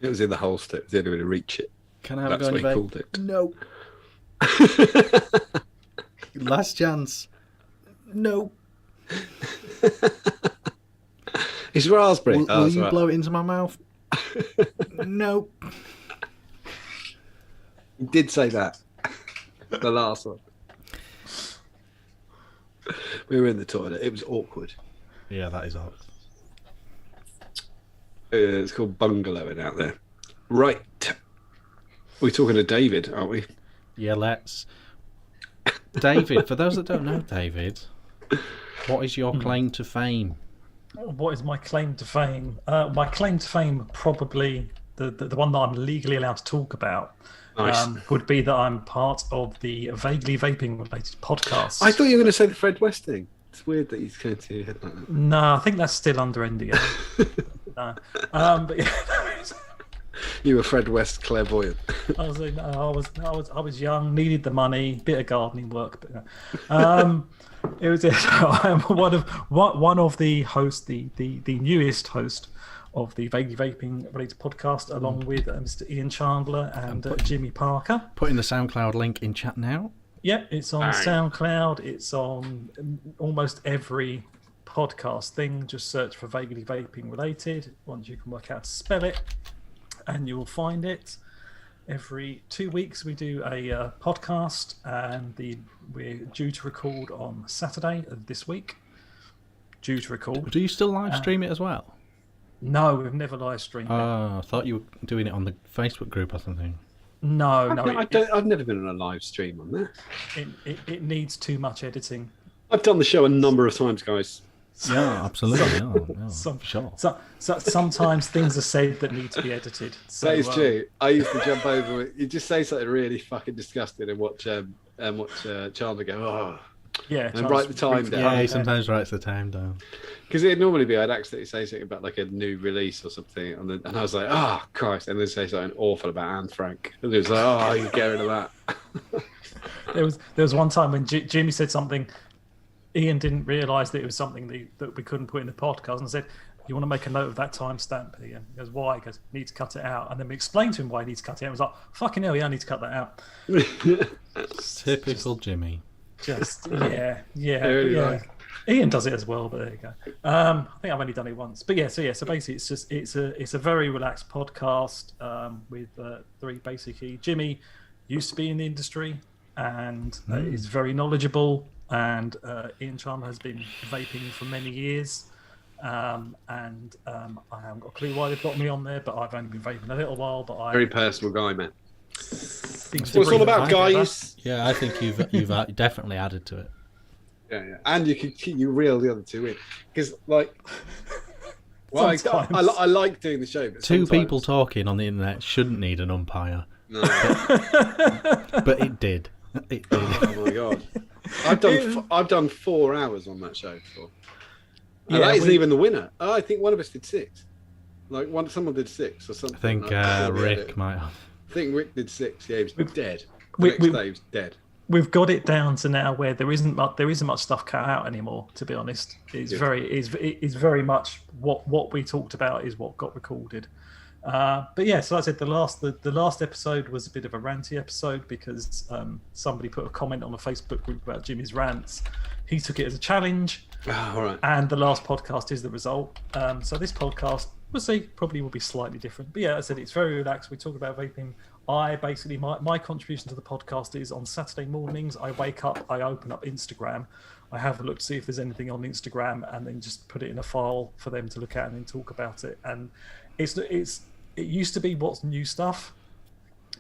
It was in the holster. It was the only way to reach it. Can I have That's a what go he in called it. No. Last chance. No. It's raspberry. Will you blow it into my mouth? No. He did say that. The last one. We were in the toilet. It was awkward. Yeah, that is odd. It's called bungalowing out there. Right. We're talking to David, aren't we? Yeah, let's. David, for those that don't know, David, what is your claim to fame? What is my claim to fame? My claim to fame, probably the one that I'm legally allowed to talk about, Nice. would be that I'm part of the vaguely vaping related podcast. I thought you were going to say the Fred West thing. It's weird that he's going to head like that. No, I think that's still under NDA. No. But yeah, You were Fred West clairvoyant. I was young, needed the money, bit of gardening work. But it was. I am one of the hosts, the newest host of the Vaguely Vaping related podcast, along with Mr. Ian Chandler and Jimmy Parker. Putting the SoundCloud link in chat now. Yep, it's on SoundCloud. It's on almost every podcast thing. Just search for Vaguely Vaping related. Once you can work out how to spell it, and you will find it. Every 2 weeks we do a podcast, and we're due to record on Saturday of this week. Due to record. Do you still live stream it as well? No, we've never live streamed it. I thought you were doing it on the Facebook group or something. No. I've never been on a live stream on there. It needs too much editing. I've done the show a number of times, guys. Yeah, absolutely. Sure. So sometimes things are said that need to be edited. So, That is true. I used to jump over. You just say something really fucking disgusting and watch Chandler go, oh. Yeah, And write the time down. Yeah, he sometimes writes the time down. Because it'd normally be I'd accidentally say something about like a new release or something, and I was like, oh, Christ, and then say something awful about Anne Frank. And it was like, oh, you're getting rid of that. there was one time when Jimmy said something. Ian didn't realise that it was something that we couldn't put in the podcast, and said, "You want to make a note of that timestamp?" Ian he goes, "Why?" He goes, "Need to cut it out." And then we explained to him why he needs to cut it out. He was like, "Fucking hell, yeah, I need to cut that out." Typical Jimmy. Yeah. Really like. Ian does it as well, but there you go. I think I've only done it once, but so basically, it's a very relaxed podcast with three basically. Jimmy used to be in the industry and is very knowledgeable. And Ian Chandler has been vaping for many years, and I haven't got a clue why they've got me on there, but I've only been vaping a little while. But Very personal guy, man. Things What's all about, guys? Yeah, I think you've definitely added to it. Yeah. And you reel the other two in because like. Well, I like doing the show. But Two people talking on the internet shouldn't need an umpire. No. But it did. It did. Oh my god. I've done 4 hours on that show before. And Yeah, that isn't even the winner. Oh, I think one of us did 6. Like someone did 6 or something. I think like Rick might have. I think Rick did 6. Yeah, he was dead. we- The next day he was dead. we've got it down to now where there isn't much stuff cut out anymore. To be honest, it's very much what we talked about is what got recorded. But yeah, so like I said, the last episode was a bit of a ranty episode because somebody put a comment on a Facebook group about Jimmy's rants. He took it as a challenge, all right. and the last podcast is the result. So this podcast, we'll see, probably will be slightly different. But yeah, as I said, it's very relaxed. We talk about vaping. I basically, my contribution to the podcast is on Saturday mornings, I wake up, I open up Instagram, I have a look to see if there's anything on Instagram, and then just put it in a file for them to look at and then talk about it. And it used to be what's new stuff,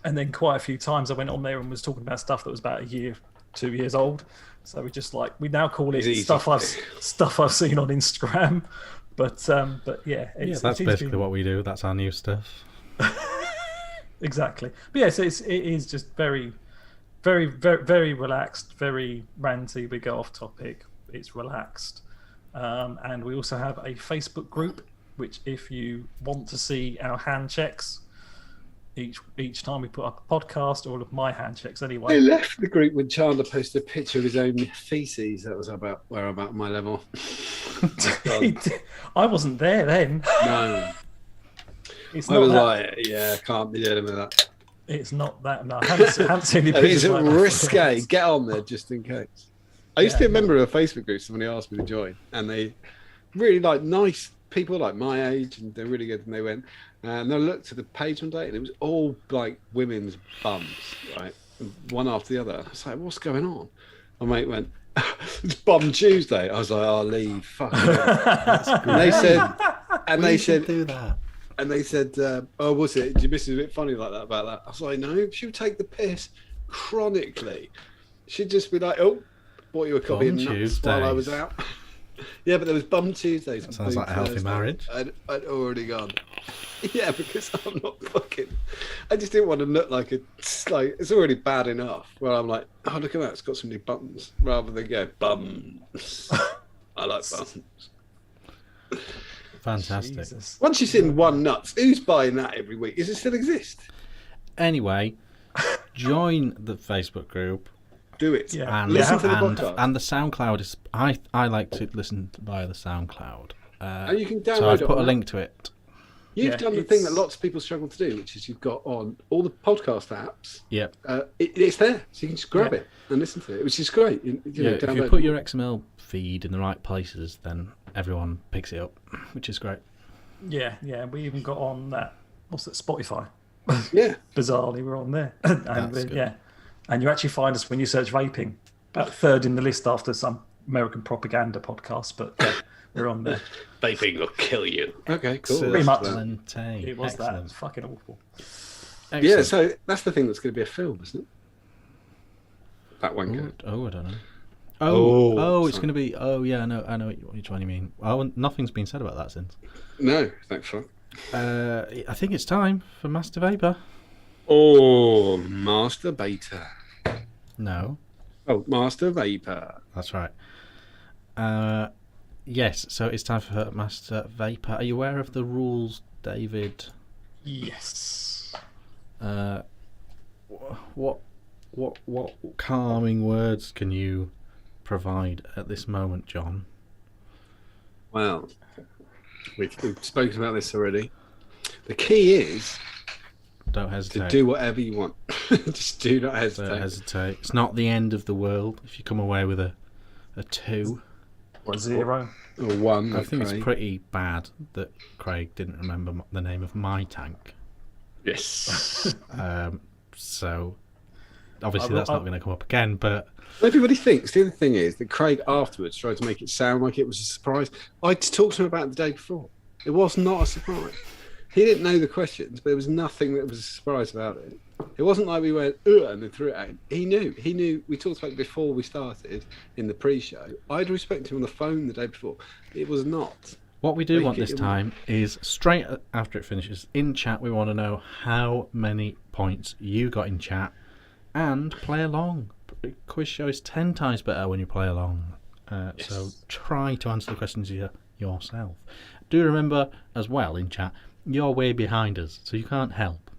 and then quite a few times I went on there and was talking about stuff that was about a year, 2 years old. So we now call it stuff I've seen on Instagram. But yeah, that's basically what we do. That's our new stuff. Exactly. But yeah, so it is just very, very, very, very relaxed, very ranty. We go off topic. It's relaxed. And we also have a Facebook group, which if you want to see our hand checks, each time we put up a podcast, all of my hand checks anyway. I left the group when Chandler posted a picture of his own feces. That was about where I'm at my level. I wasn't there then. No. I was like, yeah, I can't be dealing with that. It's not that. No, I haven't seen any pictures. It's like risque. Get on there just in case. I used to be a member of a Facebook group. Somebody asked me to join, and they really like nice people like my age, and they're really good. And they went, and I looked at the page one day, and it was all like women's bums, right, one after the other. I was like, what's going on? My mate went, it's Bum Tuesday. I was like, I'll leave. Fuck it. And they said, do that. And they said, oh, was it? Did you miss it a bit funny like that about that? I was like, no, she would take the piss chronically. She'd just be like, oh, bought you a copy of nuts while I was out. Yeah, but there was Bum Tuesdays. That sounds like a healthy marriage. I'd already gone. Yeah, because I'm not fucking... I just didn't want to look like it's already bad enough where I'm like, oh, look at that, it's got so many buttons, rather than go, bums. I like buttons. Fantastic. Jesus. Once you've seen one nuts, who's buying that every week? Does it still exist? Anyway, join the Facebook group. Do it. Yeah. And listen to the podcast. And the SoundCloud is. I like to listen via the SoundCloud. And you can download so I've it put a on link to it. You've done the thing that lots of people struggle to do, which is you've got on all the podcast apps. Yep. It's there, so you can just grab it and listen to it, which is great. If you put your XML feed in the right places, then everyone picks it up, which is great. Yeah. We even got on that. What's that? Spotify. Yeah. Bizarrely, we're on there. That's good. Yeah. And you actually find us when you search vaping, about third in the list after some American propaganda podcast, but we're on there. Vaping will kill you. Okay, cool. Pretty much. It was that. It was fucking awful. Excellent. Yeah, so that's the thing that's going to be a film, isn't it? That one go. Oh, I don't know. It's going to be. Oh, yeah, I know which one you mean. Oh, nothing's been said about that since. No, thanks for I think it's time for Master Vapor. Oh, Master Beta. No. Oh, Master Vapor. That's right. Yes, so it's time for Master Vapor. Are you aware of the rules, David? Yes. What calming words can you provide at this moment, John? Well, we've spoken about this already. The key is don't hesitate to do whatever you want. Just do not hesitate. Don't hesitate. It's not the end of the world if you come away with a 2 or 0 or 1. I think it's pretty bad that Craig didn't remember the name of my tank. Yes. So obviously that's not going to come up again, but everybody thinks the other thing is that Craig afterwards tried to make it sound like it was a surprise. I talked to him about it the day before. It was not a surprise. He didn't know the questions, but there was nothing that was a surprise about it. It wasn't like we went, and then threw it at him. He knew. We talked about it before we started in the pre-show. I'd respected him on the phone the day before. It was not. What we do want this time is straight after it finishes in chat, we want to know how many points you got in chat and play along. Quiz show is 10 times better when you play along. Yes. So try to answer the questions yourself. Do remember as well in chat, you're way behind us, so you can't help.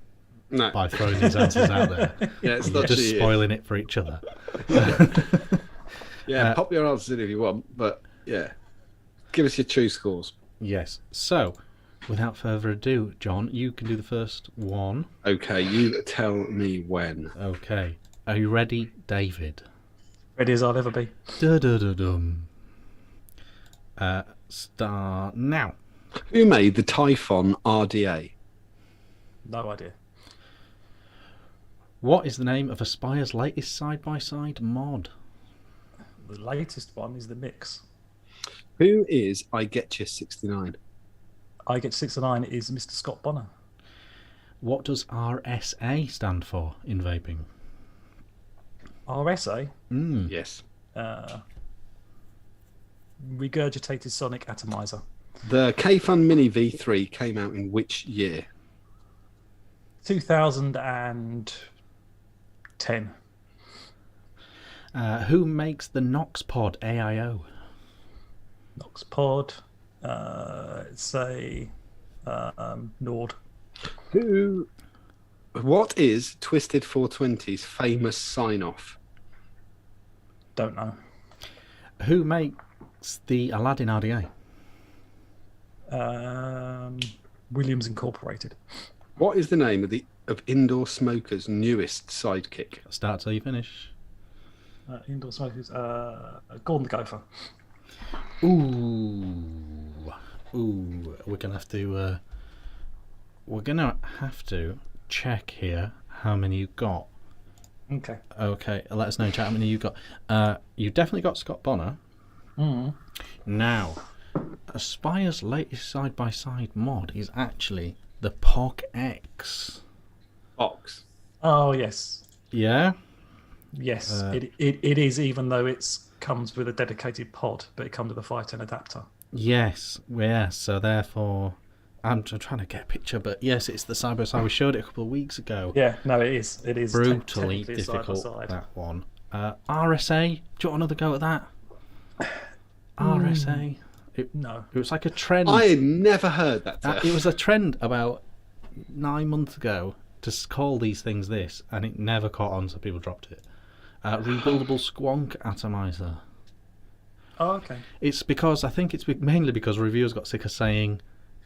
No. by throwing these answers out there. Yeah, it's You're not just cheating. spoiling it for each other. Yeah, pop your answers in if you want, but yeah, give us your true scores. Yes. So, without further ado, John, you can do the first one. Okay, you tell me when. Okay. Are you ready, David? Ready as I'll ever be. Da-da-da-dum. Start now. Who made the Typhon RDA? No idea. What is the name of Aspire's latest side-by-side mod? The latest one is the mix. Who is I Get You 69? I Get 69 is Mr. Scott Bonner. What does RSA stand for in vaping? RSA, Yes. regurgitated sonic atomizer. The K-Fun Mini V3 came out in which year? 2010. Who makes the Nox Pod AIO? Nox Pod. It's a Nord. What is Twisted 420's famous sign-off? Don't know. Who makes the Aladdin RDA? Williams Incorporated. What is the name of Indoor Smoker's newest sidekick? Start till you finish. Indoor smokers. Gordon the Gopher. Ooh. We're gonna have to check here how many you got. Okay. Okay, let us know in chat how many you got. You definitely got Scott Bonner. Now, Aspire's latest side-by-side mod is actually the POG X. Box. Oh yes. Yeah? Yes, it is, even though it comes with a dedicated pod, but it comes with a 510 adapter. Yes, yeah, so therefore, I'm trying to get a picture, but yes, it's the side-by-side. We showed it a couple of weeks ago. Yeah, no, it is. It is Brutally technically difficult, side-by-side. that one. RSA, do you want another go at that? RSA? No. It was like a trend. I had never heard that term. It was a trend about 9 months ago to call these things this, and it never caught on, so people dropped it. Rebuildable squonk atomizer. Oh, okay. It's because, I think it's mainly because reviewers got sick of saying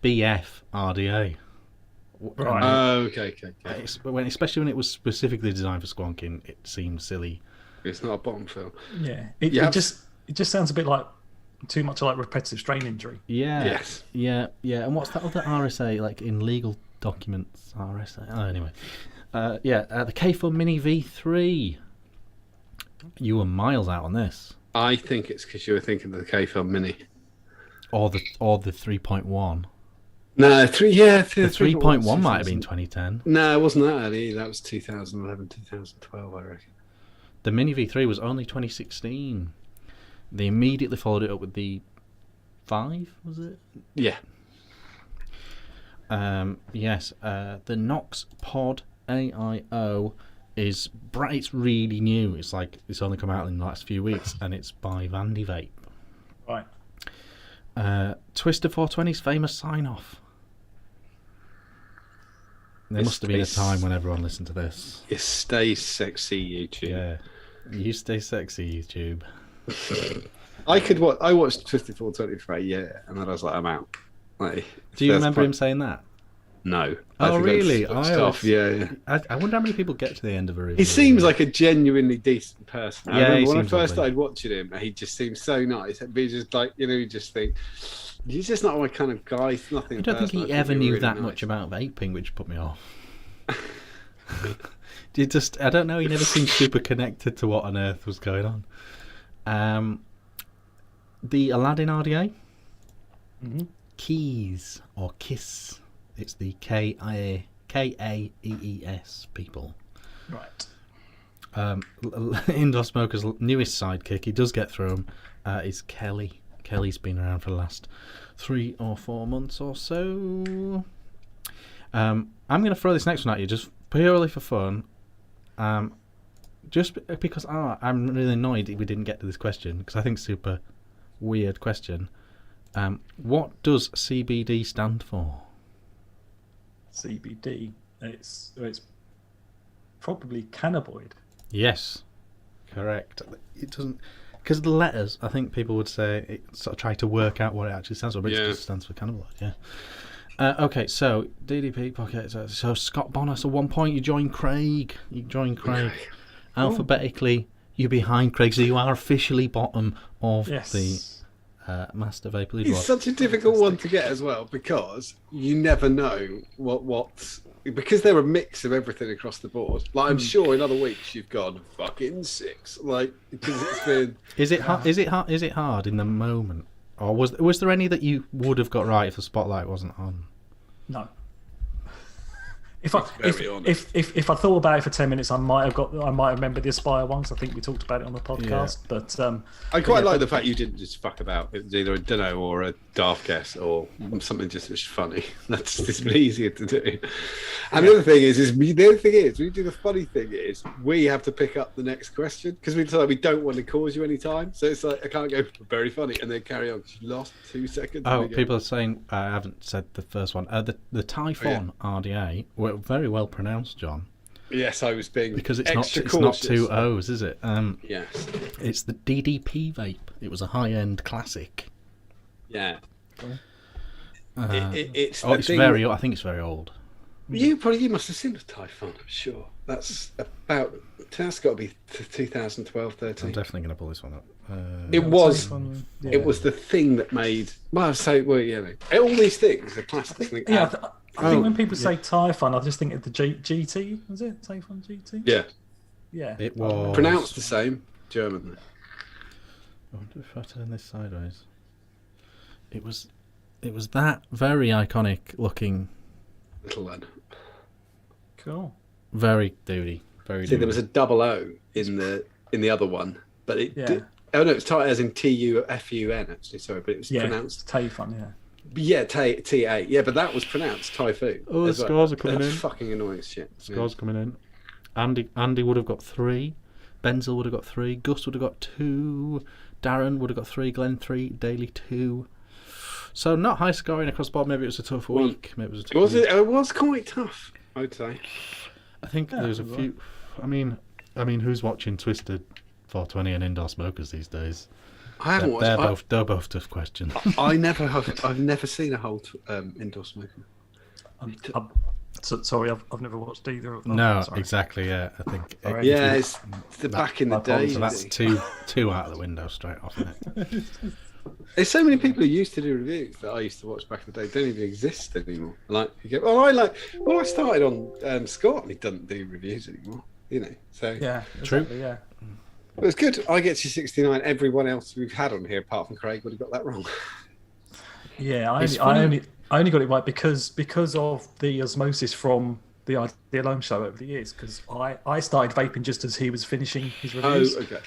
BF RDA. Right. Okay. Especially when it was specifically designed for squonking, it seemed silly. It's not a bottom fill. Yeah. It just sounds a bit like too much like repetitive strain injury. Yeah. Yes. Yeah. And what's that other RSA, like in legal documents? RSA. Oh, anyway. The K4 Mini V3. You were miles out on this. I think it's because you were thinking of the K-Film Mini. Or the 3.1. No, the 3.1 might have been 2010. No, it wasn't that early. That was 2011, 2012, I reckon. The Mini V3 was only 2016. They immediately followed it up with the 5, was it? Yeah. Yes. The Nox Pod AIO is it's really new. It's like it's only come out in the last few weeks, and it's by Vandy Vape. Right. Twister 420's famous sign-off. There must have been a time when everyone listened to this. You stay sexy, YouTube. Yeah. You stay sexy, YouTube. I watched Twisted 420 for a year, and then I was like, I'm out. Like, do you remember him saying that? No. Oh, really? Yeah. I wonder how many people get to the end of a review. He seems like a genuinely decent person. Yeah, when I first lovely. started watching him, he just seemed so nice. But he's just like, you just think, he's just not my kind of guy. It's nothing. I don't think personal. he I ever he's knew really that nice. much about vaping, which put me off. I don't know, he never seemed super connected to what on earth was going on. The Aladdin RDA? Mm-hmm. Keys, or KISS. It's the KAEES people. Right. Indoor Smoker's newest sidekick, he does get through him, is Kelly. Kelly's been around for the last 3 or 4 months or so. I'm going to throw this next one at you just purely for fun. Just because I'm really annoyed we didn't get to this question because I think it's a super weird question. What does CBD stand for? CBD. It's probably cannabinoid. Yes, correct. It doesn't, because the letters, I think people would say, it sort of try to work out what it actually stands for, but it just stands for cannabinoid, yeah. Okay, so DDP pocket. So Scott Bonner. So 1 point. You join Craig. Alphabetically, you're behind Craig, so you are officially bottom of the Master Vape Leaderboard. It's such a difficult one to get as well, because you never know what's because they're a mix of everything across the board. Like I'm sure in other weeks you've gone fucking 6, like because it's been. Is it hard? Is it hard in the moment, or was there any that you would have got right if the spotlight wasn't on? No. If I thought about it for 10 minutes, I might have remembered the Aspire one, because I think we talked about it on the podcast. Yeah. But I quite like the fact you didn't just fuck about. It was either a dunno or a daft guess or something just funny. That's just easier to do. And the other thing is when you do the funny thing is we have to pick up the next question, because we decide we don't want to cause you any time. So it's like I can't go very funny and then carry on. You lost 2 seconds. Oh, people are saying I haven't said the first one. The Typhon RDA were very well pronounced, John. Yes, I was being because it's extra not 2 O's, is it? Yes. It's the DDP vape. It was a high-end classic. Yeah. It's very. I think it's very old. You must have seen the Typhon. I'm sure that's got to be 2012, 13. I'm definitely going to pull this one up. It was the thing that made. All these things are classics. I think when people say Typhon, I just think of the GT. Was it Typhon GT? Yeah. Yeah. It was pronounced the same German. I wonder if I turn this sideways. It was that very iconic looking. Little lad. Cool. Very duty. Very. See, there was a double O in the other one, but it. Did, oh no, it's as in TUFUN actually. Sorry, but it was pronounced Typhon. Yeah. Yeah, T8. Yeah, but that was pronounced Typhoon. Oh, the scores are coming in. Fucking annoying as shit. Scores coming in. Andy would have got 3. Benzel would have got 3. Gus would have got 2. Darren would have got 3. Glenn 3. Daly 2. So not high scoring across the board. Maybe it was a tough week. Maybe it was. It was quite tough, I would say. I think there's a few. I mean, who's watching Twisted 420 and Indoor Smokers these days? I haven't watched. They're both tough questions. I never have. I've never seen a whole Indoor Smoker. Sorry, I've never watched either of them. No, exactly. Yeah, I think. It's the back in the day. So that's two out of the window straight off, isn't it? There's so many people who used to do reviews that I used to watch back in the day don't even exist anymore. Like you go, I started on Scott and he doesn't do reviews anymore. So yeah, true. Exactly, yeah. But it's good. I get to 69. Everyone else we've had on here, apart from Craig, would have got that wrong. Yeah, I only got it right because of the osmosis from the Ohm Show over the years. Because I started vaping just as he was finishing his reviews. Oh, okay.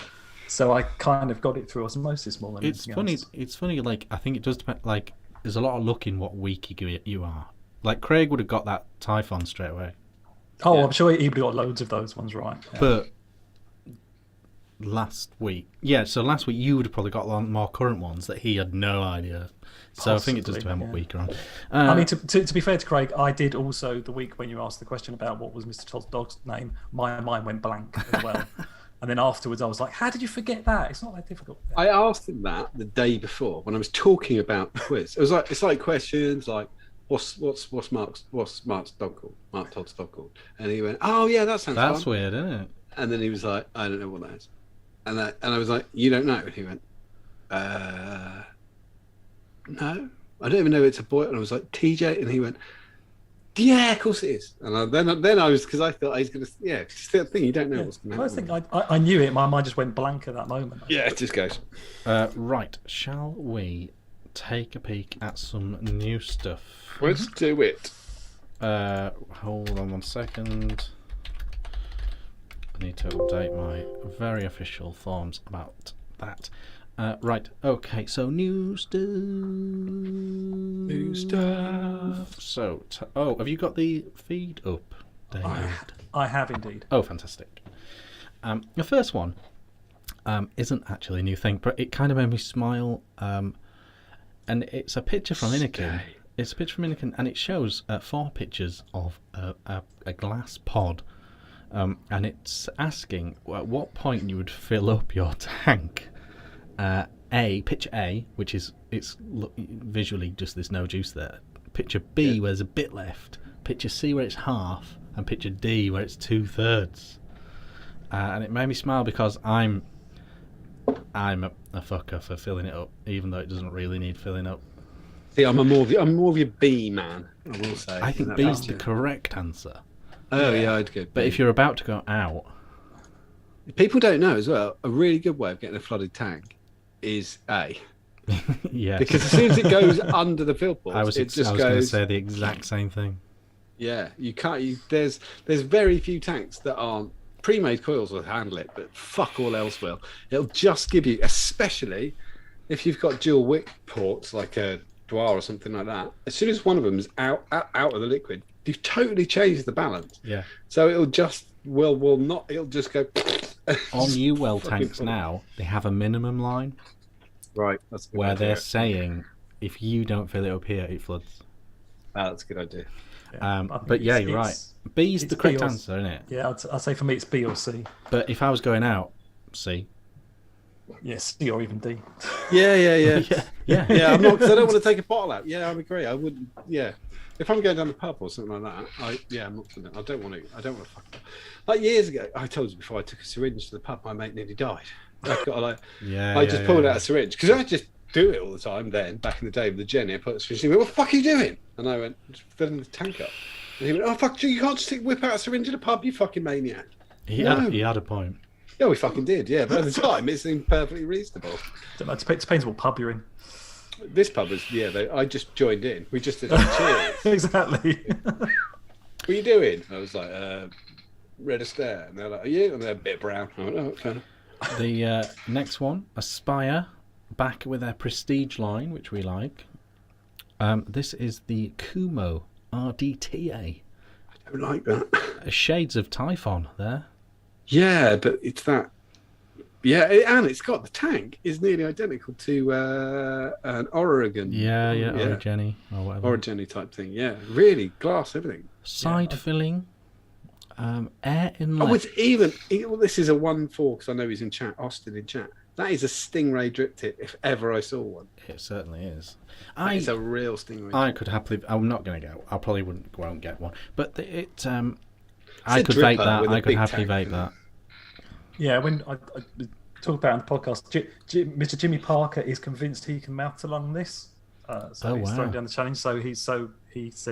So I kind of got it through osmosis more than anything else. It's funny. Like I think it does depend. Like there's a lot of luck in what week you are. Like Craig would have got that Typhon straight away. Oh, yeah. I'm sure he got loads of those ones right. Yeah. But last week you would have probably got a lot more current ones that he had no idea. So I think it does depend what week you're on. I mean, to be fair to Craig, I did also the week when you asked the question about what was Mr. Todd's dog's name, my mind went blank as well. And then afterwards, I was like, "How did you forget that? It's not that difficult." I asked him that the day before when I was talking about the quiz. It was like it's like questions like, "What's Mark's dog called? Mark Todd's dog called?" And he went, "Oh yeah, that sounds That's fun." weird, isn't it? And then he was like, "I don't know what that is." And I was like, "You don't know?" And he went, "No, I don't even know it's a boy." And I was like, "TJ," and he went, "Yeah, of course it is." And then I was, because I thought he's going to, just the thing, you don't know what's going to happen. I think I knew it. My mind just went blank at that moment. Yeah, it just goes. Right, shall we take a peek at some new stuff? Let's do it. Hold on 1 second. I need to update my very official forms about that. Right, okay, so new stuff. So, have you got the feed up, David? I have indeed. Oh, fantastic. The first one isn't actually a new thing, but it kind of made me smile. And it's a picture from Inikin. It's a picture from Inikin, and it shows 4 pictures of a glass pod. and it's asking at what point you would fill up your tank. Picture A, which is visually just there's no juice there. Picture B, where there's a bit left. Picture C, where it's half, and picture D, where it's 2/3. And it made me smile because I'm a fucker for filling it up, even though it doesn't really need filling up. See, I'm more of your B man. I will say. I think B is the correct answer. Oh yeah, I'd go B. But if you're about to go out, people don't know as well. A really good way of getting a flooded tank is A. yeah, because as soon as it goes under the fill ports, I was going to say the exact same thing. Yeah, you can't. There's very few tanks that aren't pre-made coils will handle it, but fuck all else will. It'll just give you, especially if you've got dual wick ports like a Dwar or something like that. As soon as one of them is out of the liquid, you've totally changed the balance. Yeah. So it'll just it'll just go. On new well tanks now, they have a minimum line. Right. That's a good where idea. they're saying if you don't fill it up here, it floods. That's a good idea. But yeah, you're right. B's the correct answer, isn't it? Yeah, I'd say for me it's B or C. But if I was going out, C. Yes, C or even D. Yeah. yeah. I'm not, because I don't want to take a bottle out. Yeah, I agree. I wouldn't. Yeah, if I'm going down the pub or something like that, I'm not gonna. I don't want to fuck up. Like years ago, I told you before, I took a syringe to the pub. My mate nearly died. I've got I just pulled out a syringe because I just do it all the time. Then back in the day with the Jenny, I put a syringe. He went, "What the fuck are you doing?" And I went, "Just filling the tank up." And he went, "Oh fuck you! can't just whip out a syringe in a pub, you fucking maniac." He had a point. Yeah, we fucking did. Yeah, but at the time it seemed perfectly reasonable. It depends what pub you're in. This pub was I just joined in. We just did cheers. Exactly. What are you doing? I was like, red a stare. And they're like, are you? And they're a bit brown. I went, oh, fair enough. The next one, Aspire, back with their prestige line, which we like. This is the Kumo RDTA. I don't like that. Shades of Typhon there. Yeah, but it's that. Yeah, and it's got the tank is nearly identical to an Oregon. Yeah, Origeni or whatever. Origeni type thing. Yeah, really glass everything. Side filling. Air inlet. Oh, it's even. This is a 1-4 because I know he's in chat. Austin in chat. That is a Stingray drip tip if ever I saw one. It certainly is. It's a real Stingray. I could happily. I'm not going to get. I probably won't get one. But I could vape that. I could happily vape that. Yeah, when I talk about it on the podcast, Mr. Jimmy Parker is convinced he can mouth to lung this. So he's throwing down the challenge. So he said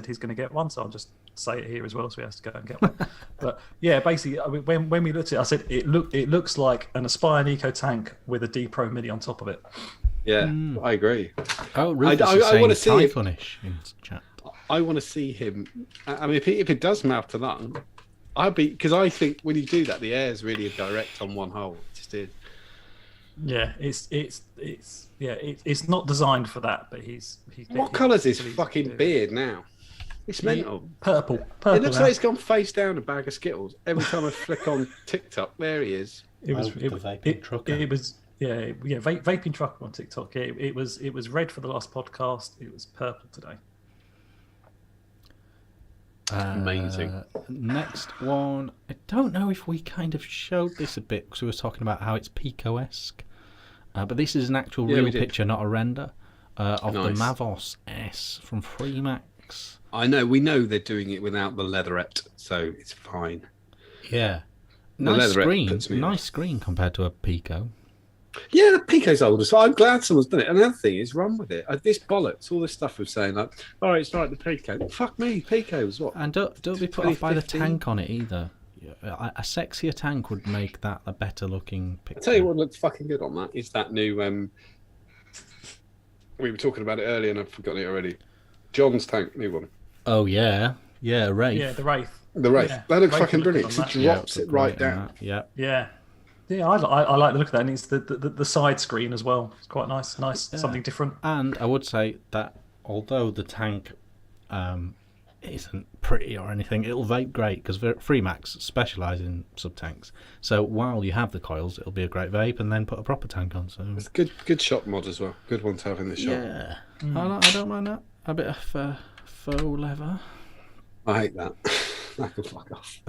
he's going to get one. So I'll just say it here as well, so he has to go and get one. But yeah, basically, when we looked at it, I said it looks like an Aspire Eco tank with a D Pro Mini on top of it. Yeah, I agree. Oh, Rufus I want to see Typhonish in chat. I want to see him. I mean, if it does mouth to lung, because I think when you do that, the air is really direct on one hole. It just is. Yeah, it's not designed for that, but What colour's his fucking beard now? It's mental. Purple. It looks like he's gone face down a bag of Skittles. Every time I flick on TikTok, there he is. Vaping trucker. Vaping trucker on TikTok. Yeah, it was red for the last podcast. It was purple today. Amazing. Next one. I don't know if we kind of showed this a bit because we were talking about how it's Pico-esque. But this is an actual real picture, not a render, of the Mavos S from Freemax. I know. We know they're doing it without the leatherette, so it's fine. Yeah. Nice screen compared to a Pico. Yeah, the Pico's older, so I'm glad someone's done it. Another thing is, run with it. This bollocks, all this stuff of saying like, all right, it's like the Pico. Fuck me, Pico's what? And don't be put off by the tank on it either. A sexier tank would make that a better looking picture. I'll tell you what looks fucking good on that is that new. We were talking about it earlier and I've forgotten it already. John's tank, new one. Oh yeah, Wraith. Yeah, the Wraith. The Wraith. Yeah. That looks fucking brilliant. It drops it right down. Yeah. Yeah, I like the look of that, and it's the side screen as well. It's quite nice, something different. And I would say that although the tank isn't pretty or anything, it'll vape great because Freemax specialise in sub tanks. So while you have the coils, it'll be a great vape, and then put a proper tank on. So it's good shop mod as well. Good one to have in the shop. Yeah, I don't mind that. A bit of faux leather. I hate that. That can fuck off.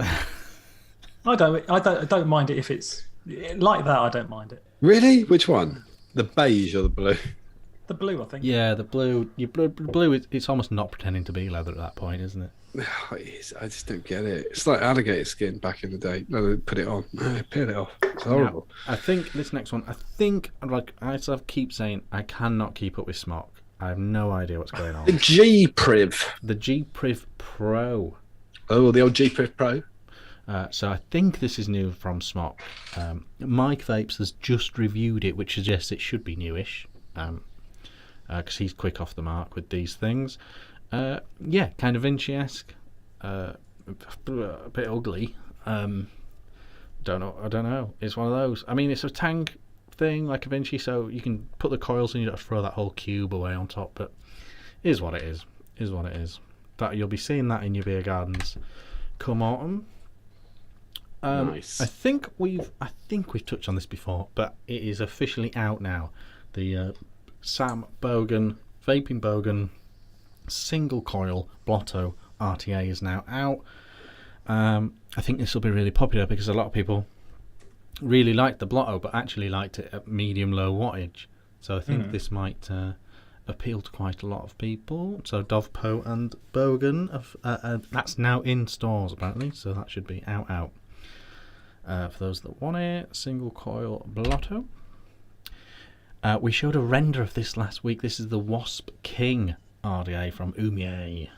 I don't mind it if it's like that. I don't mind it. Really? Which one? The beige or the blue? The blue, I think. Yeah, the blue. Blue. It's almost not pretending to be leather at that point, isn't it? Oh, it is. I just don't get it. It's like alligator skin back in the day. No, they put it on. No, peel it off. It's horrible. Now, I think this next one. Like I sort of keep saying, I cannot keep up with Smock. I have no idea what's going on. The G-Priv. The G-Priv Pro. Oh, the old G-Priv Pro. So I think this is new from Smock. Mike Vapes has just reviewed it, which suggests it should be newish. Because he's quick off the mark with these things. Yeah, kind of Vinci-esque. A bit ugly. Don't know. I don't know. It's one of those. I mean, it's a tank thing like a Vinci, so you can put the coils and you don't have to throw that whole cube away on top. But it is what it is. Is what it is. That you'll be seeing that in your beer gardens come autumn. Nice. I think we've touched on this before, but it is officially out now. The Sam Bogan Vaping Bogan single coil Blotto RTA is now out. I think this will be really popular because a lot of people really liked the Blotto, but actually liked it at medium low wattage. So I think this might appeal to quite a lot of people. So Dovpo and Bogan, that's now in stores apparently, so that should be out. For those that want it, single coil Blotto. We showed a render of this last week. This is the Wasp King RDA from Oumier.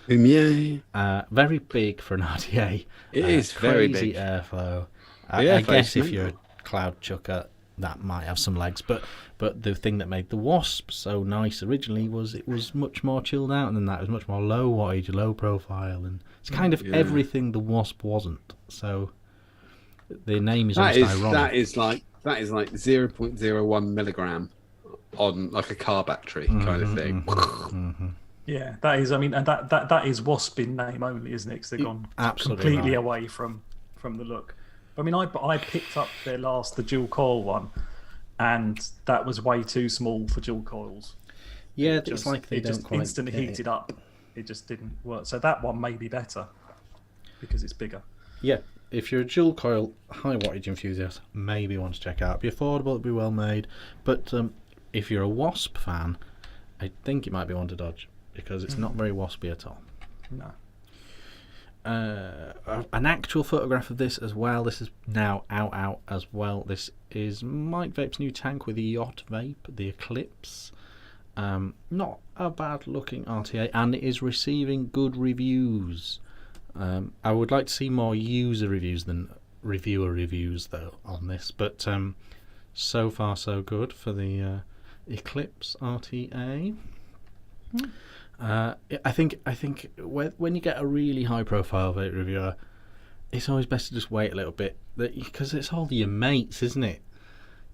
Very big for an RDA. It is very big. Crazy airflow. I guess if you're a cloud chucker, that might have some legs. But the thing that made the Wasp so nice originally was it was much more chilled out than that. It was much more low wattage, low profile, and it's kind of everything the Wasp wasn't. So the name is almost ironic. That is like 0.01 milligram on like a car battery kind of thing. Yeah, that is. I mean, and that is Wasp in name only, isn't it? Because they've gone completely away from the look. I mean, I picked up the dual coil one, and that was way too small for dual coils. Yeah, it's like they don't quite instantly heated up. It just didn't work. So that one may be better because it's bigger. Yeah, if you're a dual coil high wattage enthusiast, maybe one to check out. It'd be affordable, it'd be well made. But if you're a Wasp fan, I think it might be one to dodge because it's not very waspy at all. No. An actual photograph of this as well. This is now out as well. This is Mike Vape's new tank with the Yacht Vape, the Eclipse. Not a bad looking RTA, and it is receiving good reviews. I would like to see more user reviews than reviewer reviews though on this, but so far so good for the Eclipse RTA. I think when you get a really high profile vape reviewer, it's always best to just wait a little bit because it's all your mates, isn't it?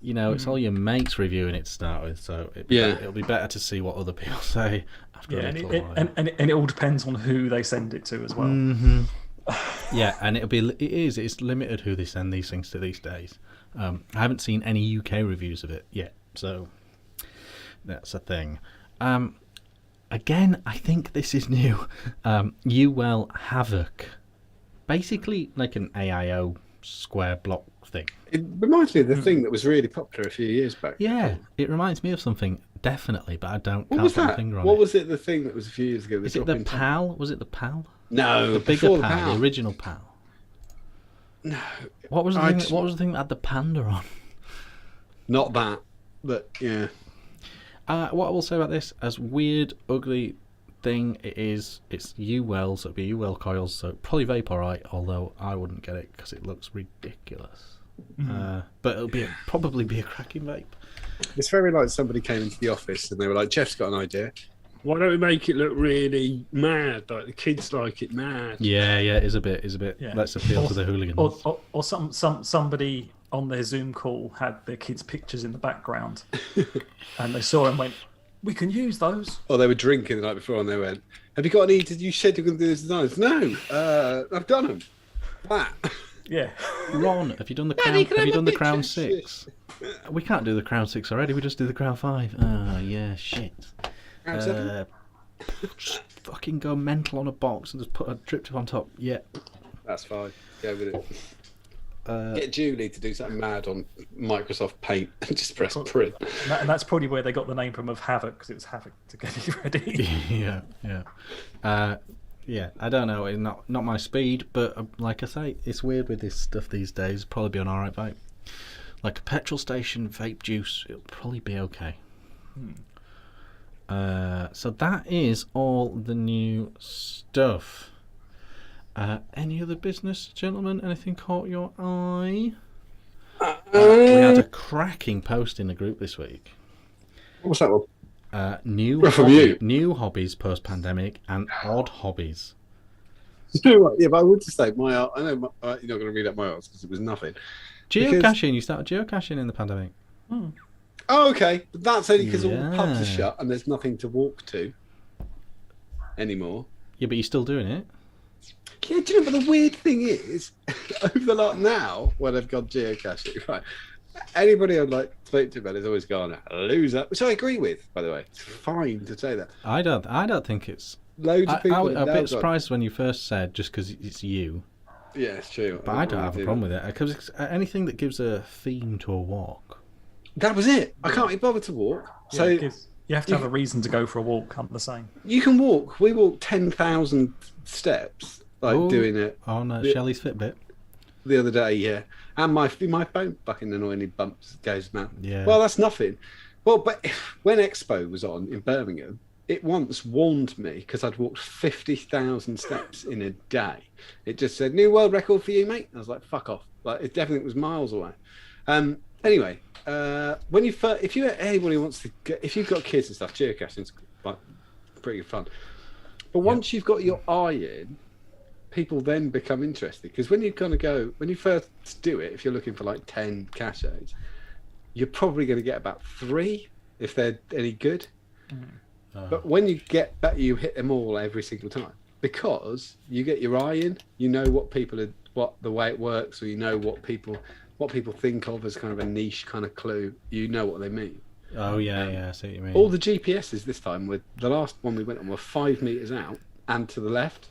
You know, it's all your mates reviewing it to start with, so it'll be better to see what other people say after a little while. And it all depends on who they send it to as well. Yeah, and it's limited who they send these things to these days. I haven't seen any UK reviews of it yet, so that's a thing. Again, I think this is new. UL Havoc, basically like an AIO square block thing. It reminds me of the thing that was really popular a few years back. Yeah, it reminds me of something definitely, but I can't put my finger on it. What was it? The thing that was a few years ago? Is it the PAL? Was it the PAL? No, the bigger PAL, the original PAL. No. What was the thing that had the panda on? Not that, but yeah. What I will say about this, as weird, ugly thing it is, it's UL, so it'll be UL coils, so probably vape alright, although I wouldn't get it because it looks ridiculous. But it'll probably be a cracking vape. It's very like somebody came into the office and they were like, Jeff's got an idea. Why don't we make it look really mad, like the kids like it mad? Yeah, it is a bit. Yeah. Let's appeal to the hooligans. Or somebody on their Zoom call had their kids' pictures in the background, and they saw and went, "We can use those." Or they were drinking the night before and they went, "Have you got any? Did you said you were going to do this designs?" No, I've done them. That. Yeah. Ron, have you done the Crown? Have you done the Crown 6? We can't do the Crown 6 already. We just do the Crown 5. Yeah, shit. Just fucking go mental on a box and just put a triptych on top. Yeah. That's fine. Go with it. Get Julie to do something mad on Microsoft Paint and just press print. And that's probably where they got the name from of Havoc, because it was Havoc to get it ready. Yeah. I don't know. It's not my speed, but like I say, it's weird with this stuff these days. Probably be an alright vape. Like a petrol station vape juice, it'll probably be okay. So that is all the new stuff. Any other business, gentlemen? Anything caught your eye? We had a cracking post in the group this week. What's that one? New hobbies post-pandemic and odd hobbies. You know what? Yeah, but I would just say my art. I know you're not going to read out my art because it was nothing. Geocaching. You started geocaching in the pandemic. Oh, okay. But that's only because all the pubs are shut and there's nothing to walk to anymore. Yeah, but you're still doing it. Yeah, do you know? But the weird thing is, over the lot now, when I've gone geocaching, right? Anybody I'd like to speak to about has always gone loser, which I agree with. By the way, it's fine to say that. I don't think it's. Loads of people. I'm a bit surprised when you first said just because it's you. Yeah, it's true. But I don't have a problem with it because anything that gives a theme to a walk. That was it. I can't be bothered to walk. So you have to have a reason to go for a walk. I'm the same. You can walk. We walked 10,000 steps, doing it. On Shelley's Fitbit. The other day, yeah. And my phone fucking annoyingly goes mad. Yeah. Well, that's nothing. Well, but when Expo was on in Birmingham, it once warned me because I'd walked 50,000 steps in a day. It just said, new world record for you, mate. I was like, fuck off. Like, it definitely was miles away. Anyway, when you first, if anybody wants to get, if you've got kids and stuff, geocaching's like pretty fun. But once you've got your eye in, people then become interested because when you first do it, if you're looking for like 10 caches, you're probably going to get about 3 if they're any good. But when you get that, you hit them all every single time because you get your eye in. You know what the way it works, or you know what people think of as kind of a niche kind of clue. You know what they mean. Oh yeah, I see what you mean. All the GPSs this time, with the last one we went on, were 5 meters out and to the left.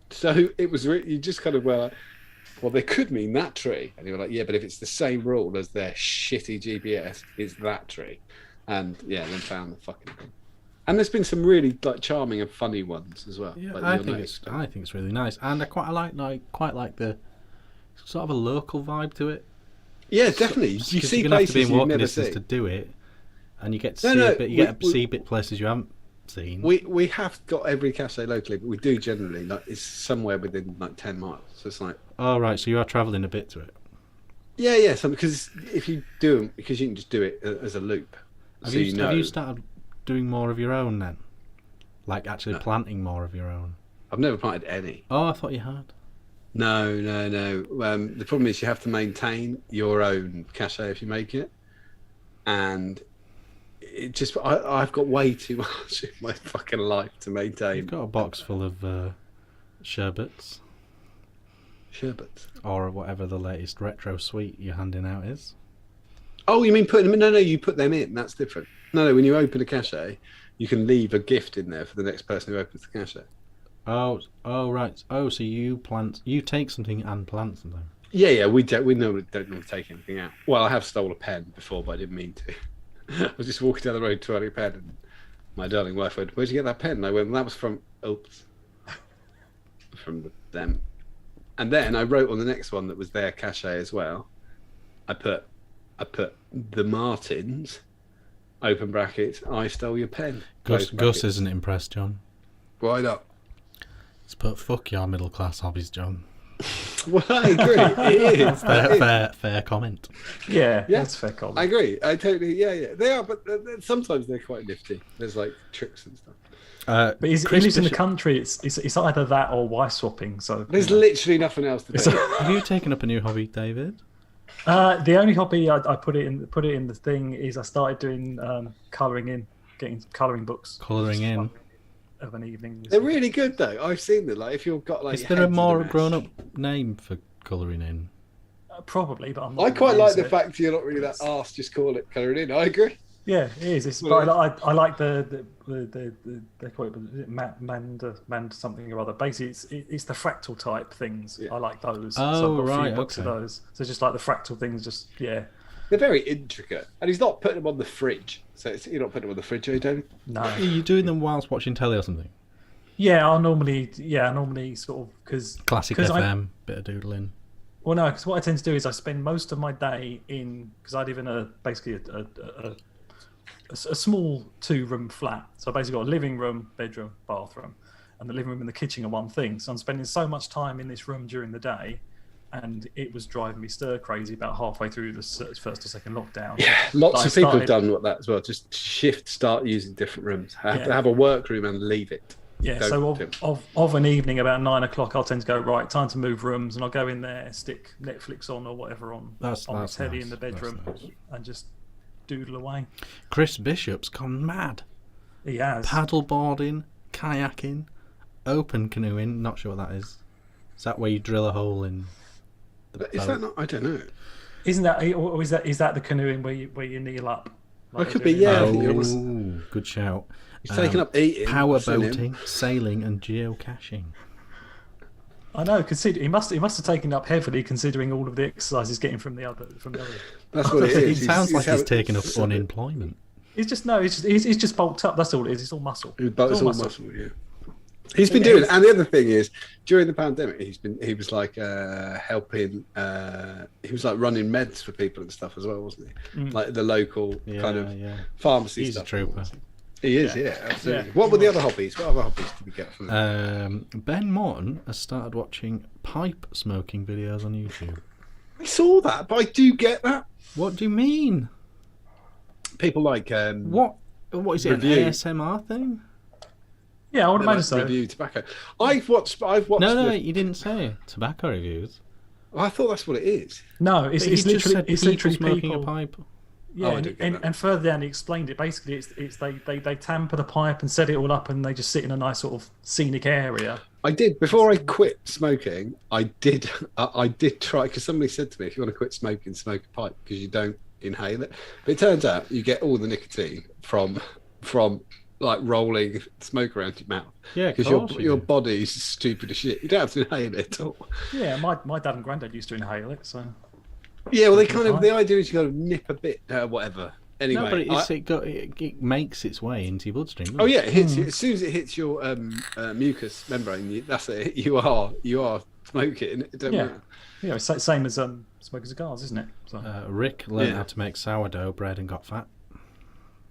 So it was you just kind of were like, well, they could mean that tree, and you were like, yeah, but if it's the same rule as their shitty GPS, it's that tree. And yeah, then found the fucking thing. And there's been some really like charming and funny ones as well. Yeah, I think it's really nice, and I quite like the sort of a local vibe to it. Yeah, definitely. You see you're gonna have to be places in you've walking never distance seen to do it, and you get to see bit places you haven't seen. We have got every cache locally, but we do generally like it's somewhere within like 10 miles. So it's like. Oh right, so you are travelling a bit to it. Yeah. So because if you do them, because you can just do it as a loop. Have you started doing more of your own then? Like actually planting more of your own? I've never planted any. Oh, I thought you had. No. The problem is you have to maintain your own cache if you make it, and it just I've got way too much in my fucking life to maintain. You've got a box full of sherbets. Sherbets? Or whatever the latest retro sweet you're handing out is. Oh, you mean putting them in? No, you put them in. That's different. No, when you open a cache, you can leave a gift in there for the next person who opens the cache. Oh, right. Oh, so you take something and plant something. Yeah. We normally don't take anything out. Well, I have stole a pen before, but I didn't mean to. I was just walking down the road twirling a pen, and my darling wife went, "Where'd you get that pen?" And I went, "Well, that was from them." And then I wrote on the next one that was their cache as well. I put the Martins, open brackets, I stole your pen. Gus isn't impressed, John. Why not? Let's put fuck your middle class hobbies, John. Well, I agree. It is. Fair comment. Yeah, that's fair comment. I agree. I totally. Yeah. They are, but sometimes they're quite nifty. There's like tricks and stuff. But he lives in the country. It's either that or wife swapping. So there's literally nothing else to do. Have you taken up a new hobby, David? The only hobby I put it in the thing is I started doing getting colouring books. Colouring in. Of an evening. They're really good though. I've seen them. Like if you've got like. Is there a more grown-up name for colouring in? Probably, but I'm not. I quite like the fact you're not really that arsed. Just call it colouring in. I agree. Yeah, it is. It's, but I like the they call it mand something or other. Basically, it's the fractal type things. Yeah. I like those. Oh, so I've got a right, few books of okay. those. So just like the fractal things, just yeah. They're very intricate, and he's not putting them on the fridge. So you're not putting them on the fridge, are you, David? No. Are you doing them whilst watching telly or something? Yeah, I normally sort of because Classic FM, bit of doodling. Well, no, because what I tend to do is I spend most of my day because I live in basically a small 2-room flat. So I basically got a living room, bedroom, bathroom, and the living room and the kitchen are one thing. So I'm spending so much time in this room during the day, and it was driving me stir crazy about halfway through the first or second lockdown. Yeah, lots of people have done that as well. Just start using different rooms. Have a workroom and leave it. Yeah, so of an evening about 9 o'clock, I'll tend to go, right, time to move rooms, and I'll go in there, stick Netflix on or whatever on the telly in the bedroom, and just doodle away. Chris Bishop's gone mad. He has. Paddleboarding, kayaking, open canoeing, not sure what that is. Is that where you drill a hole in the boat? Is that not? I don't know. Isn't that, or is that the canoeing where you kneel up? Like it could be, yeah. Oh, good shout. He's taken up eating, power boating, sailing, and geocaching. I know. He must have taken up heavily, considering all of the exercises he's getting from the other. That's what it is. It sounds like he's taken up unemployment. He's just bulked up. That's all it is. It's all muscle. It's all muscle. Yeah. He's been doing, and the other thing is, during the pandemic, he was like helping. He was like running meds for people and stuff as well, wasn't he? Like the local kind of pharmacy he's stuff. He's a trooper. He is, yeah, absolutely. Yeah. What were the other hobbies? What other hobbies did we get from him? Ben Morton has started watching pipe smoking videos on YouTube. I saw that, but I do get that. What do you mean? People like what is it? Review. An ASMR thing? Yeah, I would imagine so. Review tobacco. I've watched. No, you didn't say tobacco reviews. I thought that's what it is. No, it's literally smoking people, a pipe. Yeah, and further down he explained it. Basically, it's they tamper the pipe and set it all up, and they just sit in a nice sort of scenic area. I did before I quit smoking. I did try, because somebody said to me, if you want to quit smoking, smoke a pipe because you don't inhale it. But it turns out you get all the nicotine from like rolling smoke around your mouth. Yeah, because your body's stupid as shit. You don't have to inhale it at all. Yeah, my dad and granddad used to inhale it, so. Yeah, well, the idea is you got to nip a bit, whatever. Anyway, no, but it makes its way into your bloodstream. Oh yeah, it hits you. As soon as it hits your mucous membrane, that's it. You are smoking. It don't matter. Yeah, it's same as smoking cigars, isn't it? So. Rick learned how to make sourdough bread and got fat.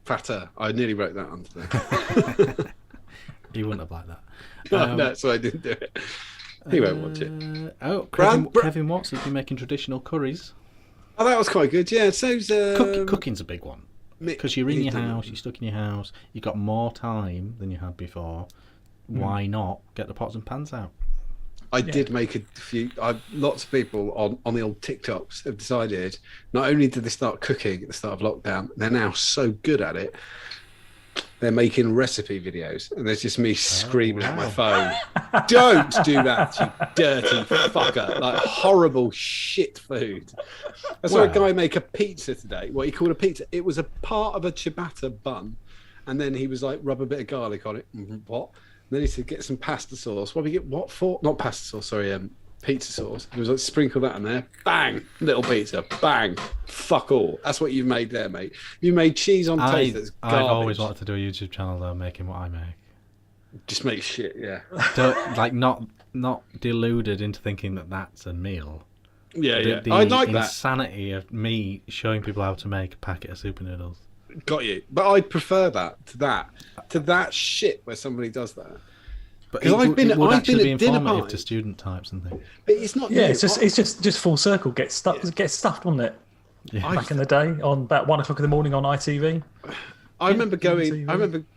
Fatter. I nearly wrote that on today. He wouldn't have liked that. No, so I didn't do it. He won't watch it. Oh, Kevin Watts has been making traditional curries. Oh, that was quite good. Yeah, so's cooking's a big one because you're in your house, you're stuck in your house, you've got more time than you had before. Why not get the pots and pans out? I did make a few. Lots of people on the old TikToks have decided not only did they start cooking at the start of lockdown, they're now so good at it. They're making recipe videos, and there's just me screaming at my phone. Don't do that, you dirty fucker! Like horrible shit food. I saw a guy make a pizza today. What he called a pizza. It was a part of a ciabatta bun, and then he was like, rub a bit of garlic on it. What? And then he said, get some pasta sauce. What do we get? What for? Not pasta sauce. Sorry, pizza sauce. He was like, sprinkle that in there. Bang, little pizza. Bang, fuck all. That's what you've made there, mate. You made cheese on toast. That's garbage. I've always wanted to do a YouTube channel though, making what I make. Just make shit, yeah. Not deluded into thinking that that's a meal. Yeah, The I like that. insanity of me showing people how to make a packet of super noodles. Got you. But I'd prefer that to that shit where somebody does that. But I've been be informative dinner parties to student types and things. But it's not. Yeah, it's just full circle. Get stuffed, wasn't it? Yeah. Back in the day, on about 1 o'clock in the morning on ITV. I remember going.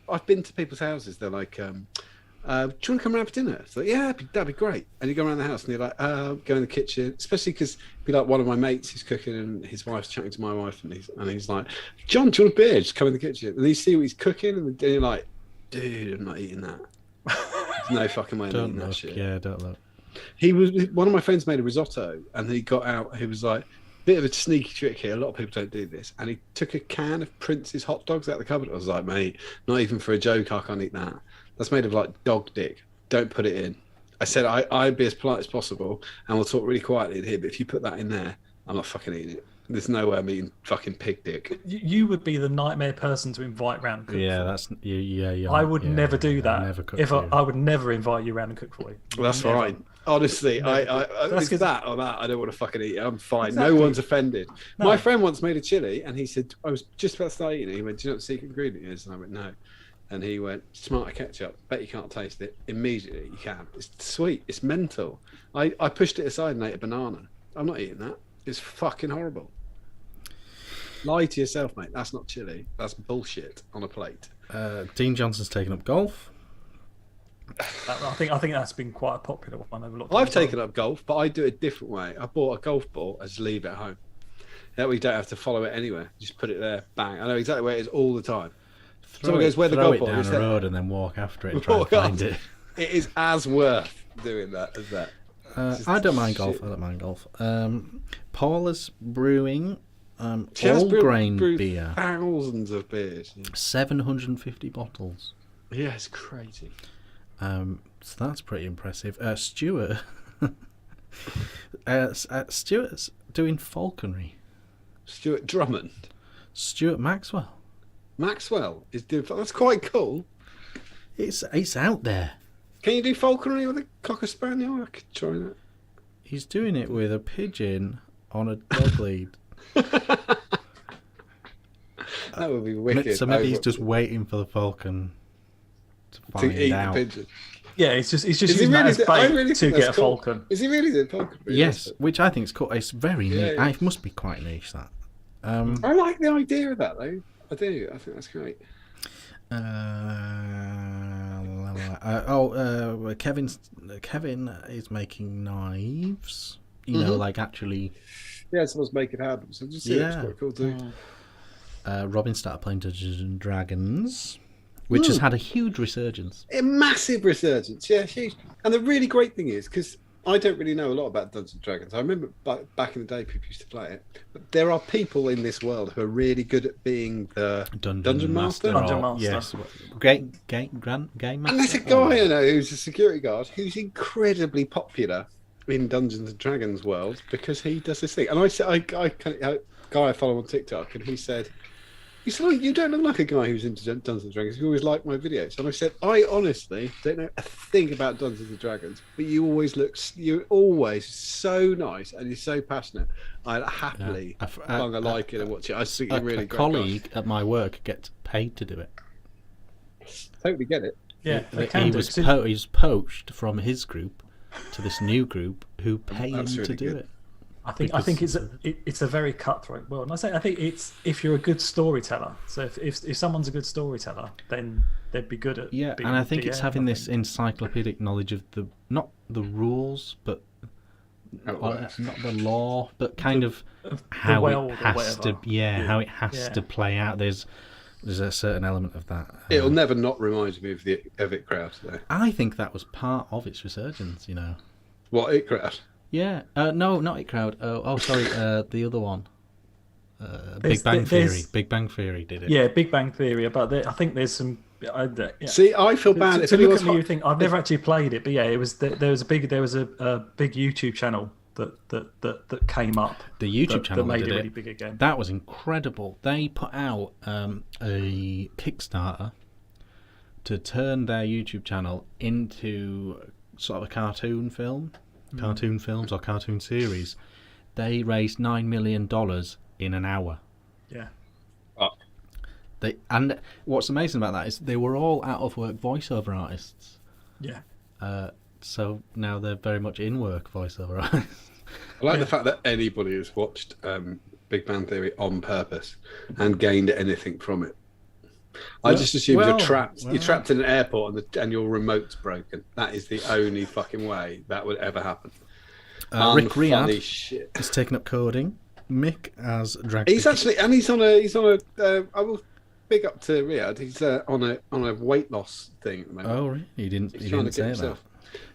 I've been to people's houses. They're like, "Do you want to come around for dinner?" So yeah, that'd be great. And you go around the house and you're like, go in the kitchen, especially because be like one of my mates who's cooking and his wife's chatting to my wife, and he's like, "John, do you want a beer? Just come in the kitchen." And you see what he's cooking, and you're like, "Dude, I'm not eating that. There's no fucking way I'm eating that shit." Yeah, don't look. One of my friends made a risotto, and he got out. He was like, bit of a sneaky trick here. A lot of people don't do this. And he took a can of Prince's hot dogs out of the cupboard. I was like, mate, not even for a joke, I can't eat that. That's made of like dog dick. Don't put it in. I said I'd be as polite as possible, and we'll talk really quietly in here. But if you put that in there, I'm not fucking eating it. There's no way I'm eating fucking pig dick. You would be the nightmare person to invite round and cook Yeah, for. that's yeah. I would never do that. Never cook if for you. I would never invite you round and cook for you. That's Never. fine. Honestly, That's it's 'cause- that or that. I don't want to fucking eat it. I'm fine. Exactly. No one's offended. No. My friend once made a chili, and he said, I was just about to start eating it. He went, do you know what the secret ingredient is? And I went, no. And he went, smarter ketchup. Bet you can't taste it. Immediately, you can. It's sweet. It's mental. I pushed it aside and ate a banana. I'm not eating that. It's fucking horrible. Lie to yourself, mate. That's not chili. That's bullshit on a plate. Dean Johnson's taken up golf. I think that's been quite a popular one over lots. I've taken up golf, but I do it a different way. I bought a golf ball and just leave it at home. That way you don't have to follow it anywhere. Just put it there, bang. I know exactly where it is all the time. Someone goes, where the golf ball down is the there. road and then walk after it and try and Walk find after it. It is as worth doing that as that. I don't mind golf. shit. I don't mind golf. Paula's brewing She has all grain brewed beer. thousands of beers. 750 bottles. Yeah, it's crazy. So that's pretty impressive. Stuart, Stuart's doing falconry. Stuart Drummond. Stuart Maxwell. Maxwell is doing. That's quite cool. It's out there. Can you do falconry with a cocker spaniel? I could try that. He's doing it with a pigeon on a dog lead. That would be wicked. So maybe he's just waiting for the falcon to to find eat out. the pigeon. Yeah, it's just Is he using that really as do- I bait really to think get a that's cool. falcon. Is he really doing falconry? Yes, which I think is cool. It's very Yeah, niche. yeah. It must be quite niche, that. I like the idea of that though. I do. I think that's great. Kevin is making knives. You know, Mhm. like actually. Yeah, someone's making happen. So just yeah, it's Yeah. quite cool too. Robin started playing Dungeons and Dragons, which has had a huge resurgence. A massive resurgence, yeah, huge. And the really great thing is, because I don't really know a lot about Dungeons and Dragons. I remember back in the day people used to play it. But there are people in this world who are really good at being the Dungeon Master. Dungeon Master. Yes, great game master. And there's a guy I know who's a security guard who's incredibly popular in Dungeons and Dragons world because he does this thing. And I said, a guy I follow on TikTok, and he said, "Well, you don't look like a guy who's into Dungeons and Dragons. You always like my videos." And I said, "I honestly don't know a thing about Dungeons and Dragons, but you're always so nice and you're so passionate. I'd happily long I like it and watch it. I think you're really a great colleague at my work gets paid to do it. Totally get it. Yeah, they He can do. was he was poached from his group to this new group who pay him That's to really do good. it. I think it's a very cutthroat world. And I think it's if you're a good storyteller. So if someone's a good storyteller, then they'd be good at Yeah, being and I think DM, it's having I this think. encyclopedic knowledge of not the rules, but How it works. not the law, but kind of Of the how world it or has to, whatever. how it has Yeah. to play out. There's a certain element of that. It'll never not remind me of the It crowd though. I think that was part of its resurgence. You know. What It crowd? Yeah. No, not It Crowd. Oh, sorry. The other one. Big There's- Bang Theory. there's- Big Bang Theory did it. Yeah, Big Bang Theory. But I think there's some. Yeah. See, I feel bad To if look anyone's at me, you think I've never actually played it, but yeah, it was there was a big YouTube channel that came up. The YouTube that channel that made did it it. really big again. That was incredible. They put out a Kickstarter to turn their YouTube channel into sort of a cartoon films or cartoon series. They raised $9 million in an hour. Yeah. And what's amazing about that is they were all out of work voiceover artists. Yeah. So now they're very much in work voiceover artists. I like the fact that anybody has watched Big Bang Theory on purpose and gained anything from it. I just assume you're trapped. You're trapped in an airport and your remote's broken. That is the only fucking way that would ever happen. Rick Unfunny Riyad shit. is taking up coding. Mick as drag. He's actually, and he's on a. I will big up to Riyad. He's on a weight loss thing at the moment. Oh, really? He didn't He's trying say to get himself.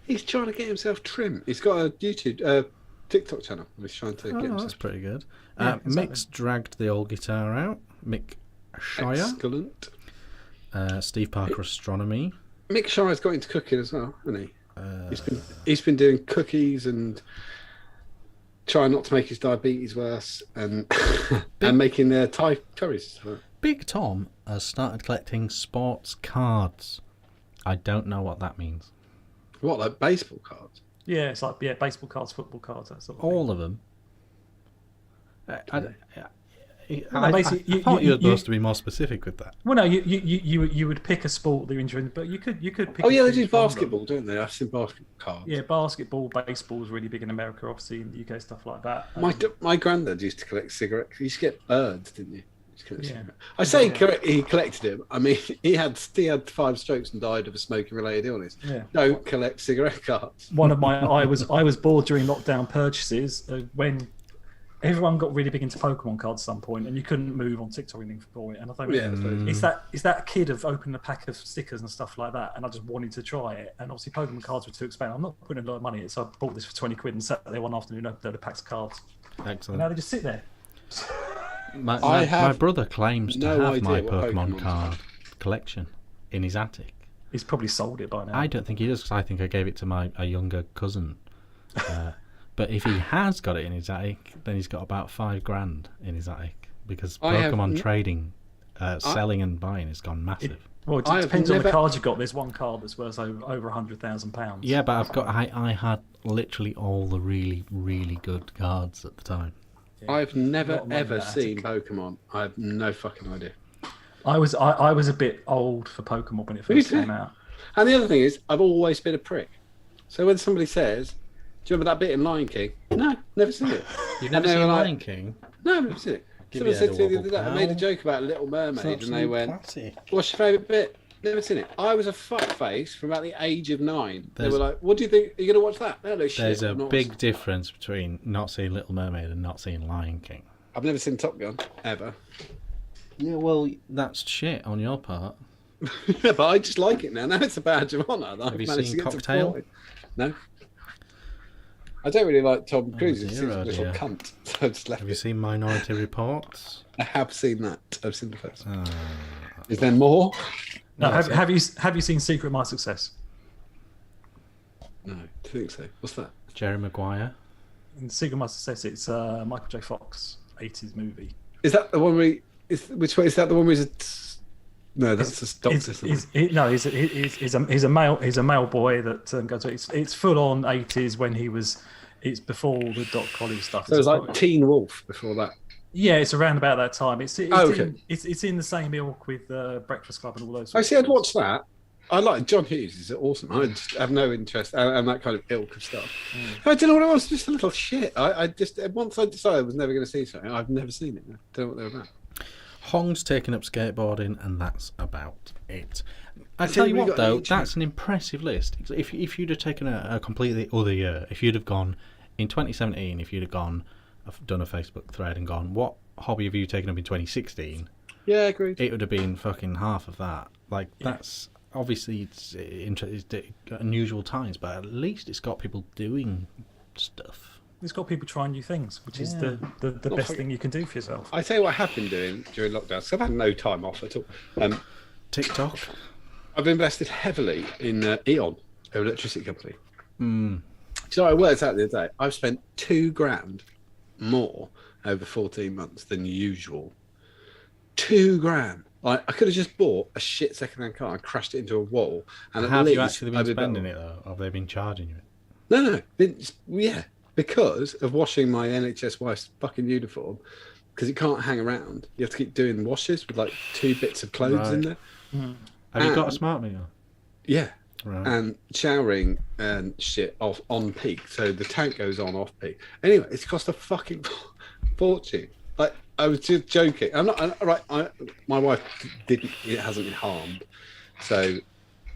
He's trying to get himself trim. He's got a YouTube TikTok channel. He's trying to get Oh, himself. that's pretty good. Yeah, exactly. Mick's dragged the old guitar out. Mick Shire. Excellent. Steve Parker Astronomy. Mick Shire's got into cooking as well, hasn't he? He's been doing cookies and trying not to make his diabetes worse, and and making their Thai curries. Big Tom has started collecting sports cards. I don't know what that means. What, like baseball cards? Yeah, it's like baseball cards, football cards, that sort of All of them. I basically, thought you were supposed to be more specific with that. Well, no, you would pick a sport that you're interested in, but you could pick. Oh yeah, they a do from them. basketball, don't they? I've seen basketball cards. Yeah, basketball, baseball is really big in America, obviously in the UK, stuff like that. My granddad used to collect cigarettes. He used to get birds, didn't you? Yeah. I say he collected them. I mean, he had 5 strokes and died of a smoking-related illness. Yeah. Don't collect cigarette cards. One of my, I was bored during lockdown purchases when everyone got really big into Pokemon cards at some point, and you couldn't move on TikTok or anything for it. And I thought, it's that kid of opening a pack of stickers and stuff like that, and I just wanted to try it. And obviously, Pokemon cards were too expensive. I'm not putting a lot of money in it, so I bought this for 20 quid and sat there one afternoon, opened the packs of cards. Excellent. And now they just sit there. My brother claims to no have my idea what Pokemon Pokemon's card collection in his attic. He's probably sold it by now. I don't think he does, because I think I gave it to a younger cousin. But if he has got it in his attic, then he's got about $5,000 in his attic, because Pokemon trading, selling and buying has gone massive. Well, it depends on the cards you got. There's one card that's worth over £100,000. Yeah, but I had literally all the really, really good cards at the time. Yeah. I've never ever seen Pokemon. I have no fucking idea. I was a bit old for Pokemon when it first came out. And the other thing is, I've always been a prick. So when somebody says, "Do you remember that bit in Lion King?" No, never seen it. You've never seen Lion King? No, I've never seen it. Someone said to me the other day, I made a joke about Little Mermaid, and they went, "What's your favourite bit?" Never seen it. I was a fuckface from about the age of 9. They were like, "What do you think? Are you going to watch that?" No, shit. There's a big difference between not seeing Little Mermaid and not seeing Lion King. I've never seen Top Gun, ever. Yeah, well, that's shit on your part. Yeah, but I just like it now. Now it's a badge of honour. Have you seen Cocktail? No. I don't really like Tom Cruise. He's a dear, little cunt. So I just left Have you seen Minority Reports? I have seen that. I've seen the first. Is there more? No, have you seen Secret of My Success? No, I think so. What's that? Jerry Maguire. In Secret of My Success, it's Michael J. Fox 80s movie. Is that the one where? Which way is that? The one where he's no, that's a doctor. He's a male boy that goes. It's full on 80s when he was. It's before the Doc Holly stuff. So it was like Teen Wolf before that. Yeah, it's around about that time. It's in the same ilk with Breakfast Club and all those. I see. I'd watch that. I like John Hughes. Is awesome. I just have no interest in that kind of ilk of stuff. I don't know what it was. Just a little shit. I just once I decided I was never going to see something, I've never seen it. I don't know what they're about. Hong's taken up skateboarding, and that's about it. I tell you what, though, that's an impressive list. If you'd have taken a completely other year, if you'd have gone in 2017, if you'd have done a Facebook thread and gone, what hobby have you taken up in 2016? Yeah, agreed. It would have been fucking half of that. Like, that's obviously it's unusual times, but at least it's got people doing stuff. It's got people trying new things, which is the best thing you can do for yourself. I tell you what I have been doing during lockdown, because I've had no time off at all. TikTok. I've invested heavily in E.ON, an electricity company. So I worked out the other day. I've spent $2,000 more over 14 months than usual. $2,000. Like, I could have just bought a shit second-hand car and crashed it into a wall. And have you actually been spending it though? Or have they been charging you it? No. Yeah. Because of washing my NHS wife's fucking uniform, because it can't hang around. You have to keep doing washes with like 2 bits of clothes in there. Have you got a smart meter? Yeah. Right. And showering and shit off on peak, so the tank goes on off peak. Anyway, it's cost a fucking fortune. Like, I was just joking. I'm not right. My wife didn't. It hasn't been harmed, so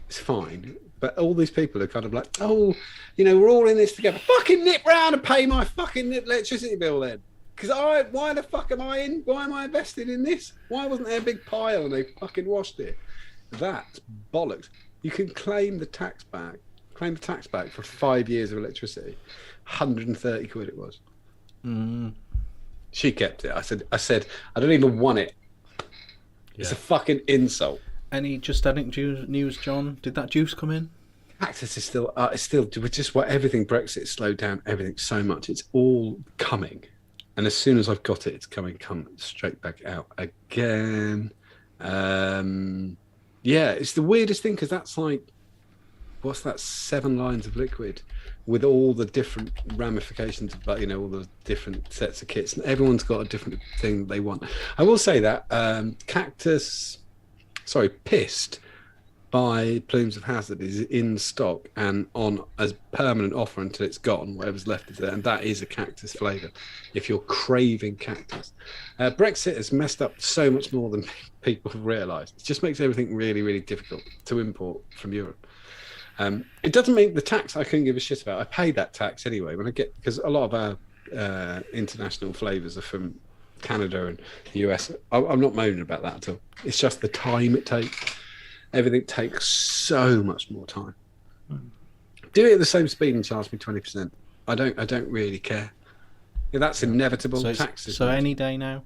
it's fine. But all these people are kind of like, oh, we're all in this together. Fucking nip round and pay my fucking electricity bill then. Because why the fuck am I in? Why am I invested in this? Why wasn't there a big pile and they fucking washed it? That's bollocks. You can claim the tax back for 5 years of electricity. 130 quid it was. Mm. She kept it. I said, I don't even want it. It's a fucking insult. Any Just Adding news, John? Did that juice come in? Cactus is still, with just what everything Brexit slowed down everything so much. It's all coming, and as soon as I've got it, it's come straight back out again. Yeah, it's the weirdest thing because that's like, what's that? 7 lines of liquid with all the different ramifications, but all the different sets of kits, and everyone's got a different thing they want. I will say that Pissed by Plumes of Hazard is in stock and on as permanent offer until it's gone, whatever's left of it, and that is a cactus flavour if you're craving cactus. Brexit has messed up so much more than people have realised. It just makes everything really, really difficult to import from Europe. It doesn't make the tax I couldn't give a shit about. I pay that tax anyway because a lot of our international flavours are from Canada and the US. I'm not moaning about that at all. It's just the time it takes. Everything takes so much more time. Do it at the same speed and charge me 20%. I don't really care. Yeah, that's inevitable. So taxes. So any day now?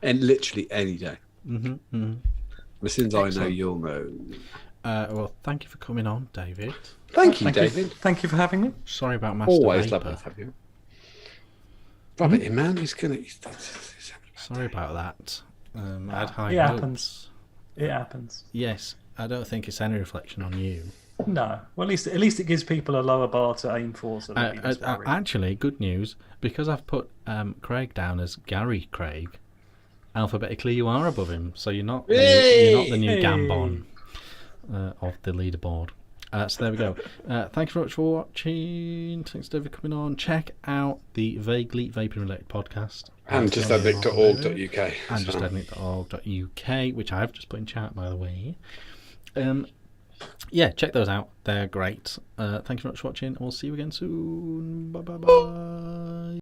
And literally any day. Mm-hmm, mm-hmm. As soon as I know, you'll know. Well, thank you for coming on, David. Thank you, David. Thank you for having me. Sorry about Master Always Vapor. lovely to have you. Rub it in, man. He's Sorry about that. I had high It hopes. happens. It happens. Yes, I don't think it's any reflection on you. No. Well, at least it gives people a lower bar to aim for. So Actually, good news, because I've put Craig down as Gary Craig. Alphabetically, you are above him, so you're not the new Gambon of the leaderboard. So there we go. Thank you very much for watching. Thanks, David, for coming on. Check out the Vaguely Vaping Related podcast. And justadding.org.uk. And justadding.org.uk, which I have just put in chat, by the way. Yeah, check those out. They're great. Thank you very much for watching. We'll see you again soon. Bye.